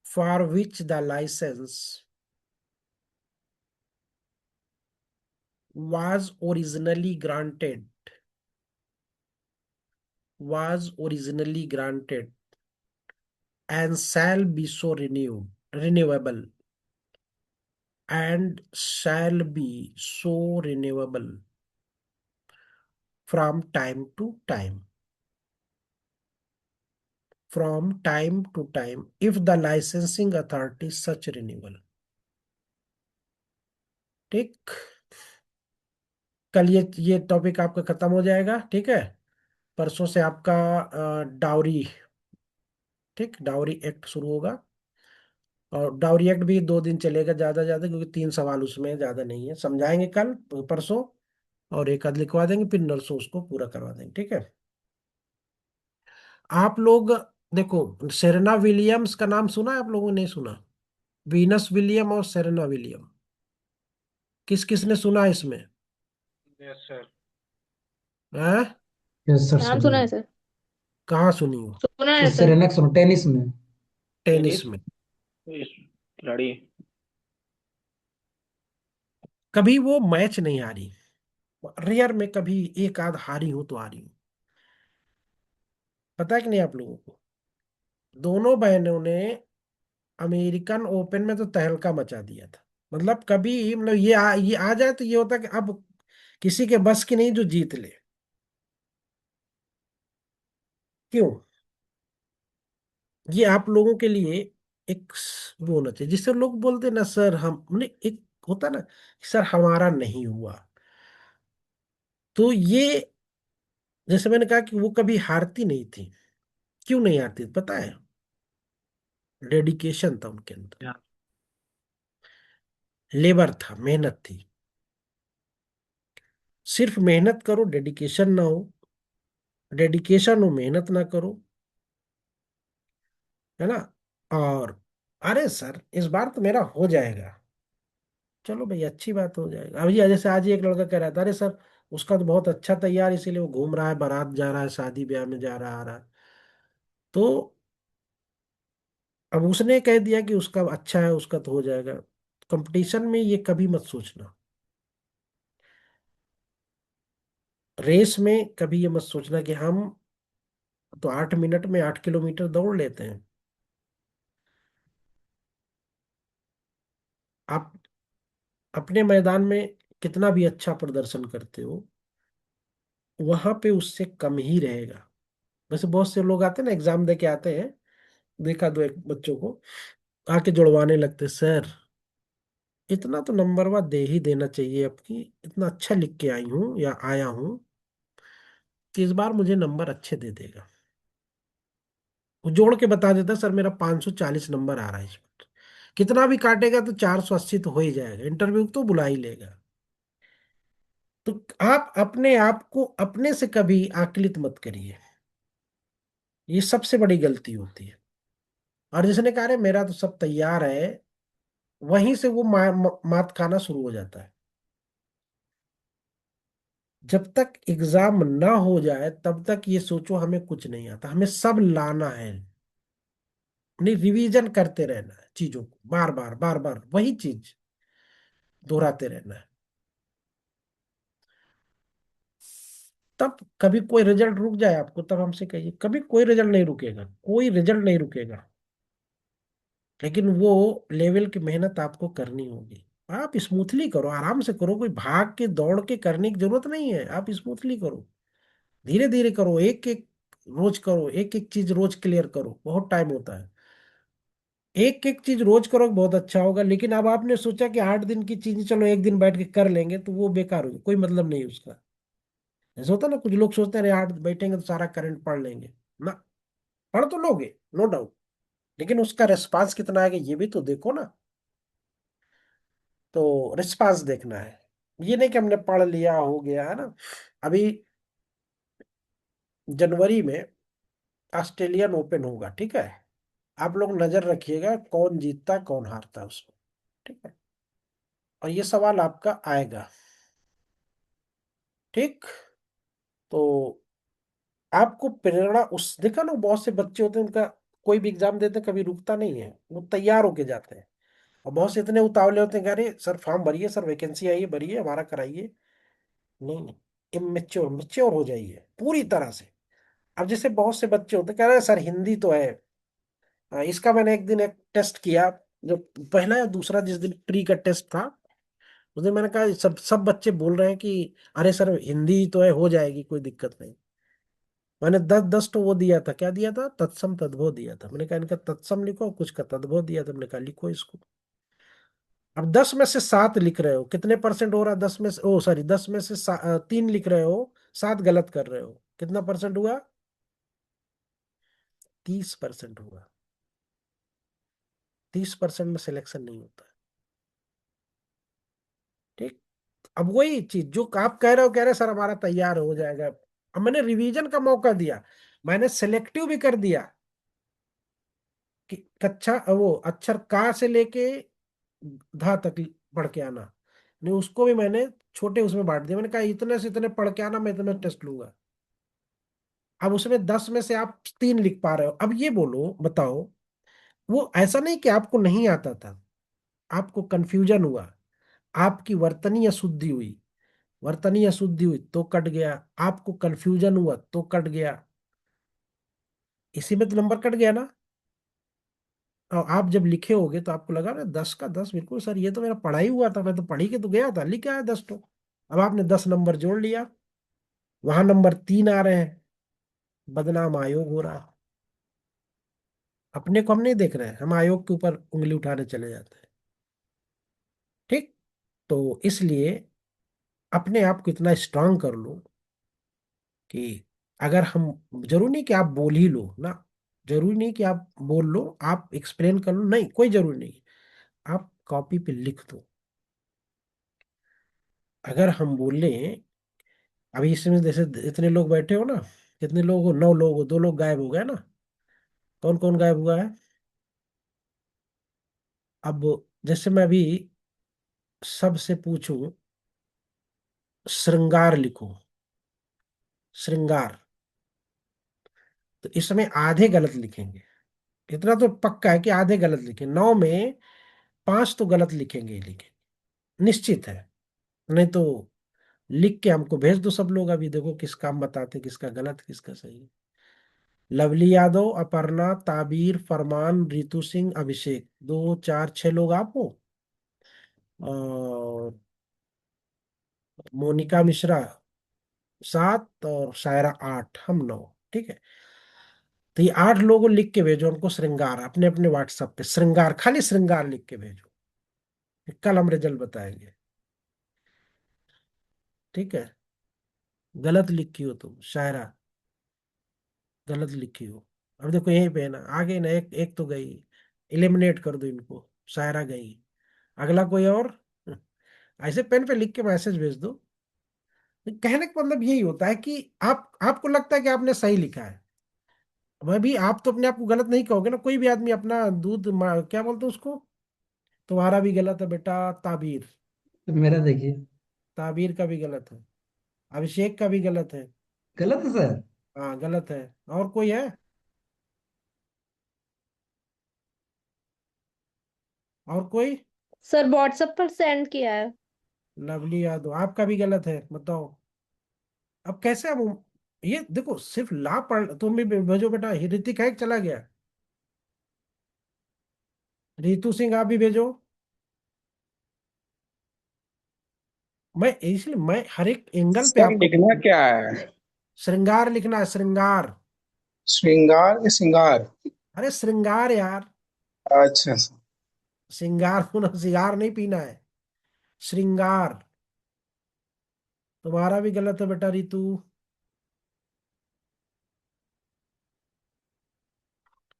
for which the license was originally granted and shall be so renewable from time to time if the licensing authority such renewal. ठीक। कल ये topic आपका खत्म हो जाएगा। ठीक है, परसों से आपका डाउरी, ठीक, डाउरी एक्ट शुरू होगा। और डाउरी एक्ट भी 2 दिन चलेगा ज्यादा ज्यादा, क्योंकि 3 सवाल उसमें, ज्यादा नहीं है। समझाएंगे कल परसों, और एक आध लिखवा देंगे, फिर नरसों उसको पूरा करवा देंगे। ठीक है। आप लोग देखो, सेरेना विलियम्स का नाम सुना है आप लोगों ने? नहीं सुना? वीनस विलियम और सेरेना विलियम, किस किस ने सुना है इसमें? Yes sir. हैं? यस सर, नाम सुना सुना है। है सर, कहाँ सुनी हो? सुना है सर सर। सेरेना सुनो, टेनिस में। टेनिस में। खिलाड़ी। कभी वो मैच नहीं हारी, रेयर में कभी एक आध हारी हो तो हारी हो। पता है कि नहीं आप लोगों को? दोनों बहनों ने अमेरिकन ओपन में तो तहलका मचा दिया था। मतलब कभी, मतलब ये आ जाए तो ये होता कि अब किसी के बस की नहीं जो जीत ले। क्यों? ये आप लोगों के लिए एक वो होना चाहिए, जिससे लोग बोलते ना सर हम, मतलब एक होता ना सर हमारा नहीं हुआ। तो ये, जैसे मैंने कहा कि वो कभी हारती नहीं थी। क्यों नहीं हारती पता है? डेडिकेशन था उनके अंदर, हाँ। लेबर था, मेहनत थी। सिर्फ मेहनत करो, डेडिकेशन ना हो, डेडिकेशन हो मेहनत ना करो, है ना। और अरे सर इस बार तो मेरा हो जाएगा, चलो भाई अच्छी बात, हो जाएगा। अभी जैसे आज ही एक लड़का कह रहा था, अरे सर उसका तो बहुत अच्छा तैयार, इसीलिए वो घूम रहा है, बारात जा रहा है, शादी ब्याह में जा रहा, आ रहा है। तो अब उसने कह दिया कि उसका अच्छा है, उसका तो हो जाएगा। कंपटीशन में ये कभी मत सोचना, रेस में कभी ये मत सोचना कि हम तो 8 मिनट में 8 किलोमीटर दौड़ लेते हैं। आप अपने मैदान में कितना भी अच्छा प्रदर्शन करते हो, वहां पे उससे कम ही रहेगा। वैसे बहुत से लोग आते हैं ना, एग्जाम दे के आते हैं, देखा दो एक बच्चों को, आके जुड़वाने लगते, सर इतना तो नंबर दे ही देना चाहिए, आपकी इतना अच्छा लिख के आई हूँ या आया हूँ। कि इस बार मुझे नंबर अच्छे दे देगा। वो जोड़ के बता देता सर मेरा 540 नंबर आ रहा है इस बार। कितना भी काटेगा तो 480 तो हो ही जाएगा, इंटरव्यू तो बुला ही लेगा। तो आप अपने आप को अपने से कभी आकलित मत करिए, ये सबसे बड़ी गलती होती है। और जिसने कहा रे मेरा तो सब तैयार है, वहीं से वो मात खाना शुरू हो जाता है। जब तक एग्जाम ना हो जाए तब तक ये सोचो हमें कुछ नहीं आता, हमें सब लाना है। नहीं, रिवीजन करते रहना है चीजों को, बार बार बार बार वही चीज दोहराते रहना है। तब कभी कोई रिजल्ट रुक जाए आपको तब हमसे कहिए, कभी कोई रिजल्ट नहीं रुकेगा, कोई रिजल्ट नहीं रुकेगा। लेकिन वो लेवल की मेहनत आपको करनी होगी। आप स्मूथली करो, आराम से करो, कोई भाग के दौड़ के करने की जरूरत नहीं है। आप स्मूथली करो, धीरे धीरे करो, एक एक रोज करो, एक एक चीज रोज क्लियर करो, बहुत टाइम होता है। एक एक चीज रोज करो बहुत अच्छा होगा। लेकिन अब आपने सोचा कि 8 दिन की चीज चलो एक दिन बैठ के कर लेंगे, तो वो बेकार होगी, कोई मतलब नहीं उसका। ऐसा होता है ना, कुछ लोग सोचते हैं अरे 8 बैठेंगे तो सारा करंट पढ़ लेंगे ना। पढ़ तो लोगे, नो डाउट, लेकिन उसका रिस्पांस कितना आएगा ये भी तो देखो ना। तो रिस्पांस देखना है, ये नहीं कि हमने पढ़ लिया हो गया है ना। अभी जनवरी में ऑस्ट्रेलियन ओपन होगा, ठीक है। आप लोग नजर रखिएगा कौन जीतता कौन हारता उसमें, ठीक है। और ये सवाल आपका आएगा, ठीक। तो आपको प्रेरणा उस देखा ना, बहुत से बच्चे होते हैं उनका कोई भी एग्जाम देते हैं, कभी रुकता नहीं है, वो तैयार होके जाते हैं। और बहुत से इतने उतावले होते हैं कि अरे सर फॉर्म भरिए, सर वैकेंसी आई है भरिए, हमारा कराइए। नहीं नहीं, इमेच्योर मेच्योर हो जाइए पूरी तरह से। अब जैसे बहुत से बच्चे होते हैं कह रहे हैं सर हिंदी तो है। इसका मैंने एक दिन एक टेस्ट किया, जो पहला या दूसरा जिस दिन प्री का टेस्ट था, उस दिन मैंने कहा सब सब बच्चे बोल रहे हैं कि अरे सर हिंदी तो है, हो जाएगी, कोई दिक्कत नहीं। मैंने 10 10 तो वो दिया था, क्या दिया था, तत्सम तद्भव दिया था। मैंने कहा इनका तत्सम लिखो, कुछ का तद्भव दिया था, मैंने कहा लिखो इसको। अब 10 में से 7 लिख रहे हो, कितने परसेंट हो रहा है? 10 में से, ओ सॉरी, 10 में से 3 लिख रहे हो, 7 गलत कर रहे हो, कितना परसेंट हुआ? 30% हुआ। 30% में सिलेक्शन नहीं होता, ठीक। अब वही चीज जो आप कह रहे हो, कह रहे सर हमारा तैयार हो जाएगा। अब मैंने रिवीजन का मौका दिया, मैंने सेलेक्टिव भी कर दिया कि कक्षा वो अक्षर का से लेके धा तक पढ़ के आना। नहीं, उसको भी मैंने छोटे उसमें बांट दिया, मैंने कहा इतने से इतने पढ़ के आना, मैं इतना टेस्ट लूंगा। अब उसमें 10 में से आप 3 लिख पा रहे हो। अब ये बोलो बताओ, वो ऐसा नहीं कि आपको नहीं आता था, आपको कंफ्यूजन हुआ, आपकी वर्तनी अशुद्धि हुई, वर्तनी अशुद्धि हुई तो कट गया, आपको कंफ्यूजन हुआ तो कट गया, इसी में तो नंबर कट गया ना। और आप जब लिखे होगे तो आपको लगा ना 10 का 10 बिल्कुल सर, ये तो मेरा पढ़ा ही हुआ था, मैं तो पढ़ी के तो गया था, लिख आया 10 तो। अब आपने 10 नंबर जोड़ लिया, वहां नंबर 3 आ रहे हैं, बदनाम आयोग हो रहा है। अपने को हम नहीं देख रहे हैं, हम आयोग के ऊपर उंगली उठाने चले जाते हैं, ठीक। तो इसलिए अपने आप को इतना स्ट्रांग कर लो कि अगर हम, जरूरी नहीं कि आप बोल ही लो ना, जरूरी नहीं कि आप बोल लो, आप एक्सप्लेन कर लो, नहीं, कोई जरूरी नहीं, आप कॉपी पे लिख दो। अगर हम बोले, अभी इसमें जैसे इतने लोग बैठे हो ना, कितने लोग हो, 9 लोग हो, 2 लोग गायब हो गए ना। कौन कौन गायब हुआ है? अब जैसे मैं अभी सबसे पूछूं, श्रृंगार लिखो, श्रृंगार, तो इसमें आधे गलत लिखेंगे, इतना तो पक्का है कि आधे गलत लिखें, 9 में 5 तो गलत लिखेंगे ही लिखेंगे, निश्चित है। नहीं तो लिख के हमको भेज दो सब लोग, अभी देखो किसका हम बताते किसका गलत किसका सही। लवली यादव, अपर्णा, ताबीर, फरमान, रितु सिंह, अभिषेक, 2 4 6 लोग आप हो, और मोनिका मिश्रा 7, और शायरा 8, हम 9, ठीक है। तो ये 8 लोगों लिख के भेजो हमको श्रृंगार, अपने अपने व्हाट्सएप पे श्रृंगार, खाली श्रृंगार लिख के भेजो, कल हम रिजल्ट बताएंगे, ठीक है। गलत लिखी हो तुम शायरा, गलत लिखी हो। अब देखो यहीं पे है ना, आ गई ना, एक एक तो गई, एलिमिनेट कर दो इनको, शायरा गई। अगला कोई और? ऐसे पेन पे लिख के मैसेज भेज दो। कहने का मतलब यही होता है कि आप, आपको लगता है कि आपने सही लिखा है। मैं भी, आप तो अपने आप को गलत नहीं कहोगे ना, कोई भी आदमी अपना दूध क्या बोलते हैं उसको? तुम्हारा भी गलत है बेटा, ताबीर। तो मेरा देखिए। ताबीर का भी गलत है, अभिषेक का भी गलत है। गलत है सर। हाँ गलत है। और कोई है? और कोई? सर व्हाट्सएप पर सेंड किया है। लवली यादव, आपका भी गलत है, बताओ। अब कैसे हम, ये देखो सिर्फ ला पढ़, तुम भी भेजो बेटा। ऋतिक है कि चला गया? रितु सिंह आप भी भेजो। मैं इसलिए, मैं हर एक एंगल पे सर आपको, लिखना क्या है? श्रृंगार लिखना है, श्रृंगार। श्रृंगार के श्रृंगार? अरे श्रृंगार यार, अच्छा सर। श्रृंगार होना, सिगार नहीं पीना है, श्रृंगार। तुम्हारा भी गलत है बेटा रितु।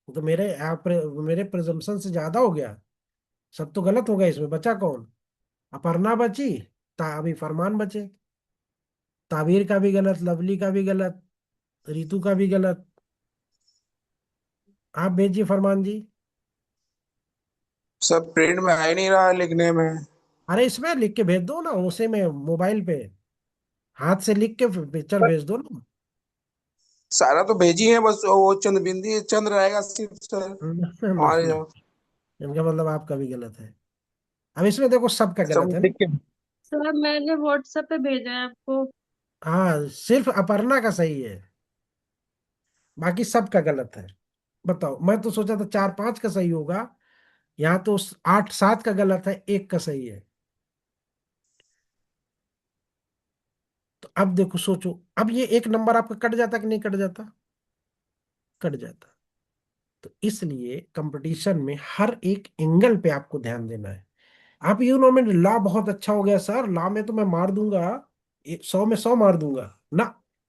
तो मेरे आप, मेरे प्रिजम्पशन से ज्यादा हो गया। सब तो गलत हो गया, इसमें बचा कौन? अपर्णा बची, अभी फरमान बचे। ताबीर का भी गलत, लवली का भी गलत, रितु का भी गलत। आप भेजिए फरमान जी। सर प्रिंट में आ ही नहीं रहा है लिखने में। अरे इसमें लिख के भेज दो ना, उसे में मोबाइल पे हाथ से लिख के पिक्चर भेज दो ना। सारा तो भेजी है, बस वो चंद बिंदी चंद रहेगा सिर्फ सर। बस हमारे यहाँ इनका मतलब आपका भी गलत है। अब इसमें देखो सबका गलत सब है ना। लिख के। सर मैंने व्हाट्सएप पे भेजा है आपको। हाँ सिर्फ अपर्णा का सही है, बाकी सबका गलत है। बताओ, मैं तो सोचा था 4 5 का सही होगा, यहाँ तो 8 7 का गलत है, एक का सही है। तो अब देखो सोचो, अब ये एक नंबर आपका कट जाता कि नहीं कट जाता? कट जाता। तो इसलिए कंपटीशन में हर एक एंगल पे आपको ध्यान देना है। आप यूं नो में लॉ बहुत अच्छा हो गया सर, लॉ में तो मैं मार दूंगा, 100 में 100 मार दूंगा ना,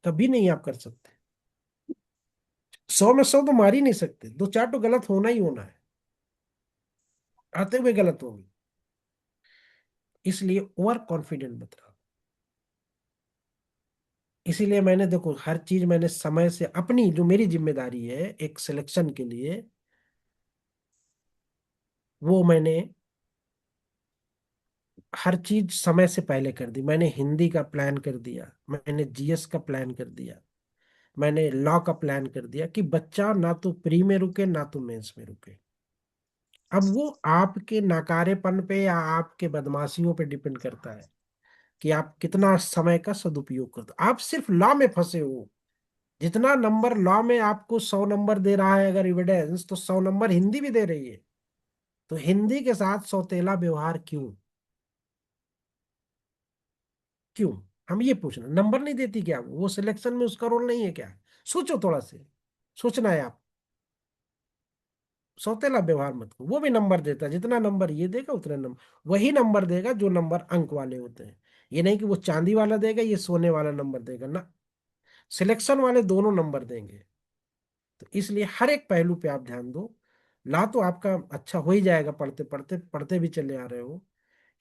कभी नहीं आप कर सकते। 100 में 100 तो मार ही नहीं सकते, 2 4 तो गलत होना ही होना है, आते हुए गलत होंगे। इसलिए ओवर कॉन्फिडेंट मत रहो। इसीलिए मैंने देखो हर चीज मैंने समय से, अपनी जो मेरी जिम्मेदारी है एक सिलेक्शन के लिए, वो मैंने हर चीज समय से पहले कर दी। मैंने हिंदी का प्लान कर दिया, मैंने जीएस का प्लान कर दिया, मैंने लॉ का प्लान कर दिया कि बच्चा ना तो प्री में रुके ना तो मेंस में रुके। अब वो आपके नाकारेपन पे या आपके बदमाशियों पे डिपेंड करता है कि आप कितना समय का सदुपयोग करते हो। आप सिर्फ लॉ में फंसे हो। जितना नंबर लॉ में आपको 100 नंबर दे रहा है अगर एविडेंस, तो 100 नंबर हिंदी भी दे रही है। तो हिंदी के साथ सौतेला व्यवहार क्यों? क्यों? हम ये पूछना, नंबर नहीं देती क्या वो सिलेक्शन में, उसका रोल नहीं है क्या? सोचो थोड़ा से, सोचना है आप। सौतेला व्यवहार मत करो, वो भी नंबर देता है, जितना नंबर ये देगा उतना नंबर, वही नंबर देगा जो नंबर अंक वाले होते हैं। ये नहीं कि वो चांदी वाला देगा ये सोने वाला नंबर देगा ना, सिलेक्शन वाले दोनों नंबर देंगे। तो इसलिए हर एक पहलू पे आप ध्यान दो। ला तो आपका अच्छा हो ही जाएगा, पढ़ते पढ़ते पढ़ते भी चले आ रहे हो।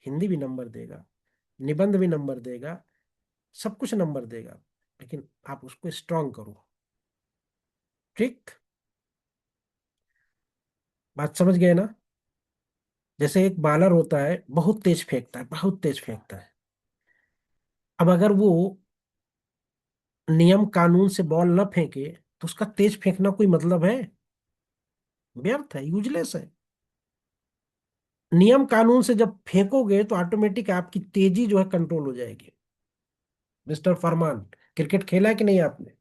हिंदी भी नंबर देगा, निबंध भी नंबर देगा, सब कुछ नंबर देगा, लेकिन आप उसको स्ट्रांग करो। ठीक, बात समझ गए ना? जैसे एक बालर होता है, बहुत तेज फेंकता है, बहुत तेज फेंकता है। अब अगर वो नियम कानून से बॉल न फेंके तो उसका तेज फेंकना कोई मतलब है? व्यर्थ है, यूजलेस है। नियम कानून से जब फेंकोगे तो ऑटोमेटिक आपकी तेजी जो है कंट्रोल हो जाएगी। मिस्टर फरमान, क्रिकेट खेला है कि नहीं आपने?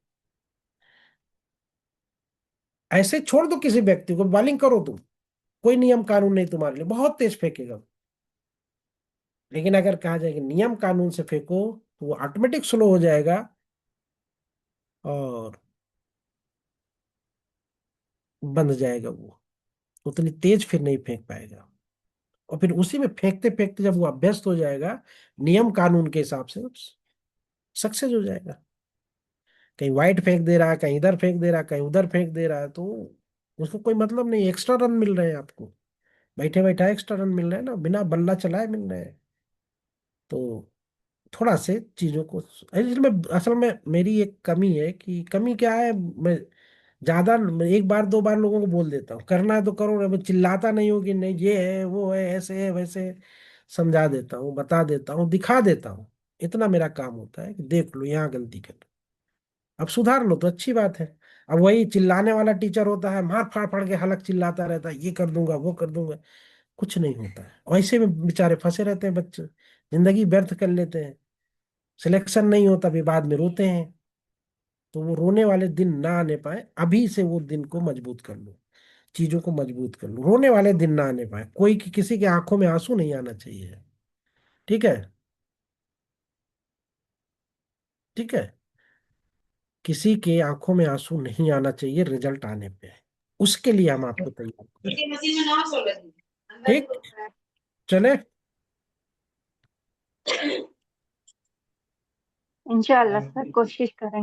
ऐसे छोड़ दो किसी व्यक्ति को, बॉलिंग करो तुम, कोई नियम कानून नहीं तुम्हारे लिए, बहुत तेज फेंकेगा। लेकिन अगर कहा जाए कि नियम कानून से फेंको तो वो ऑटोमेटिक स्लो हो जाएगा और बंद जाएगा, वो उतनी तेज फिर नहीं फेंक पाएगा। और फिर उसी में फेंकते फेंकते जब वो अभ्यस्त हो जाएगा नियम कानून के हिसाब से, सक्सेस हो जाएगा। कहीं वाइट फेंक दे रहा है, कहीं इधर फेंक दे रहा है, कहीं उधर फेंक दे रहा है, तो उसको कोई मतलब नहीं। एक्स्ट्रा रन मिल रहे हैं आपको, बैठे बैठा एक्स्ट्रा रन मिल रहे हैं ना, बिना बल्ला चलाए मिल रहे हैं। तो थोड़ा से चीजों को, असल में मेरी एक कमी है, कि कमी क्या है, मैं ज्यादा एक बार दो बार लोगों को बोल देता हूँ, करना है तो करो, मैं चिल्लाता नहीं हूँ कि नहीं ये है वो है ऐसे है वैसे है। समझा देता हूँ, बता देता हूँ, दिखा देता हूँ। इतना मेरा काम होता है कि देख लो यहाँ गलती कर, अब सुधार लो तो अच्छी बात है। अब वही चिल्लाने वाला टीचर होता है, मार फाड़ फाड़ के हलक चिल्लाता रहता है, ये कर दूंगा वो कर दूंगा, कुछ नहीं होता है। ऐसे में बेचारे फंसे रहते हैं बच्चे, जिंदगी व्यर्थ कर लेते हैं। सिलेक्शन नहीं होता, फिर बाद में रोते हैं। तो वो रोने वाले दिन ना आने पाए, अभी से वो दिन को मजबूत कर लो, चीजों को मजबूत कर लो, रोने वाले दिन ना आने पाए, कोई किसी के आंखों में आंसू नहीं आना चाहिए। ठीक है, ठीक है, किसी के आंखों में आंसू नहीं आना चाहिए रिजल्ट आने पे। उसके लिए हम आपको तैयार करें। ठीक, चले। इंशाल्लाह सर कोशिश करेंगे।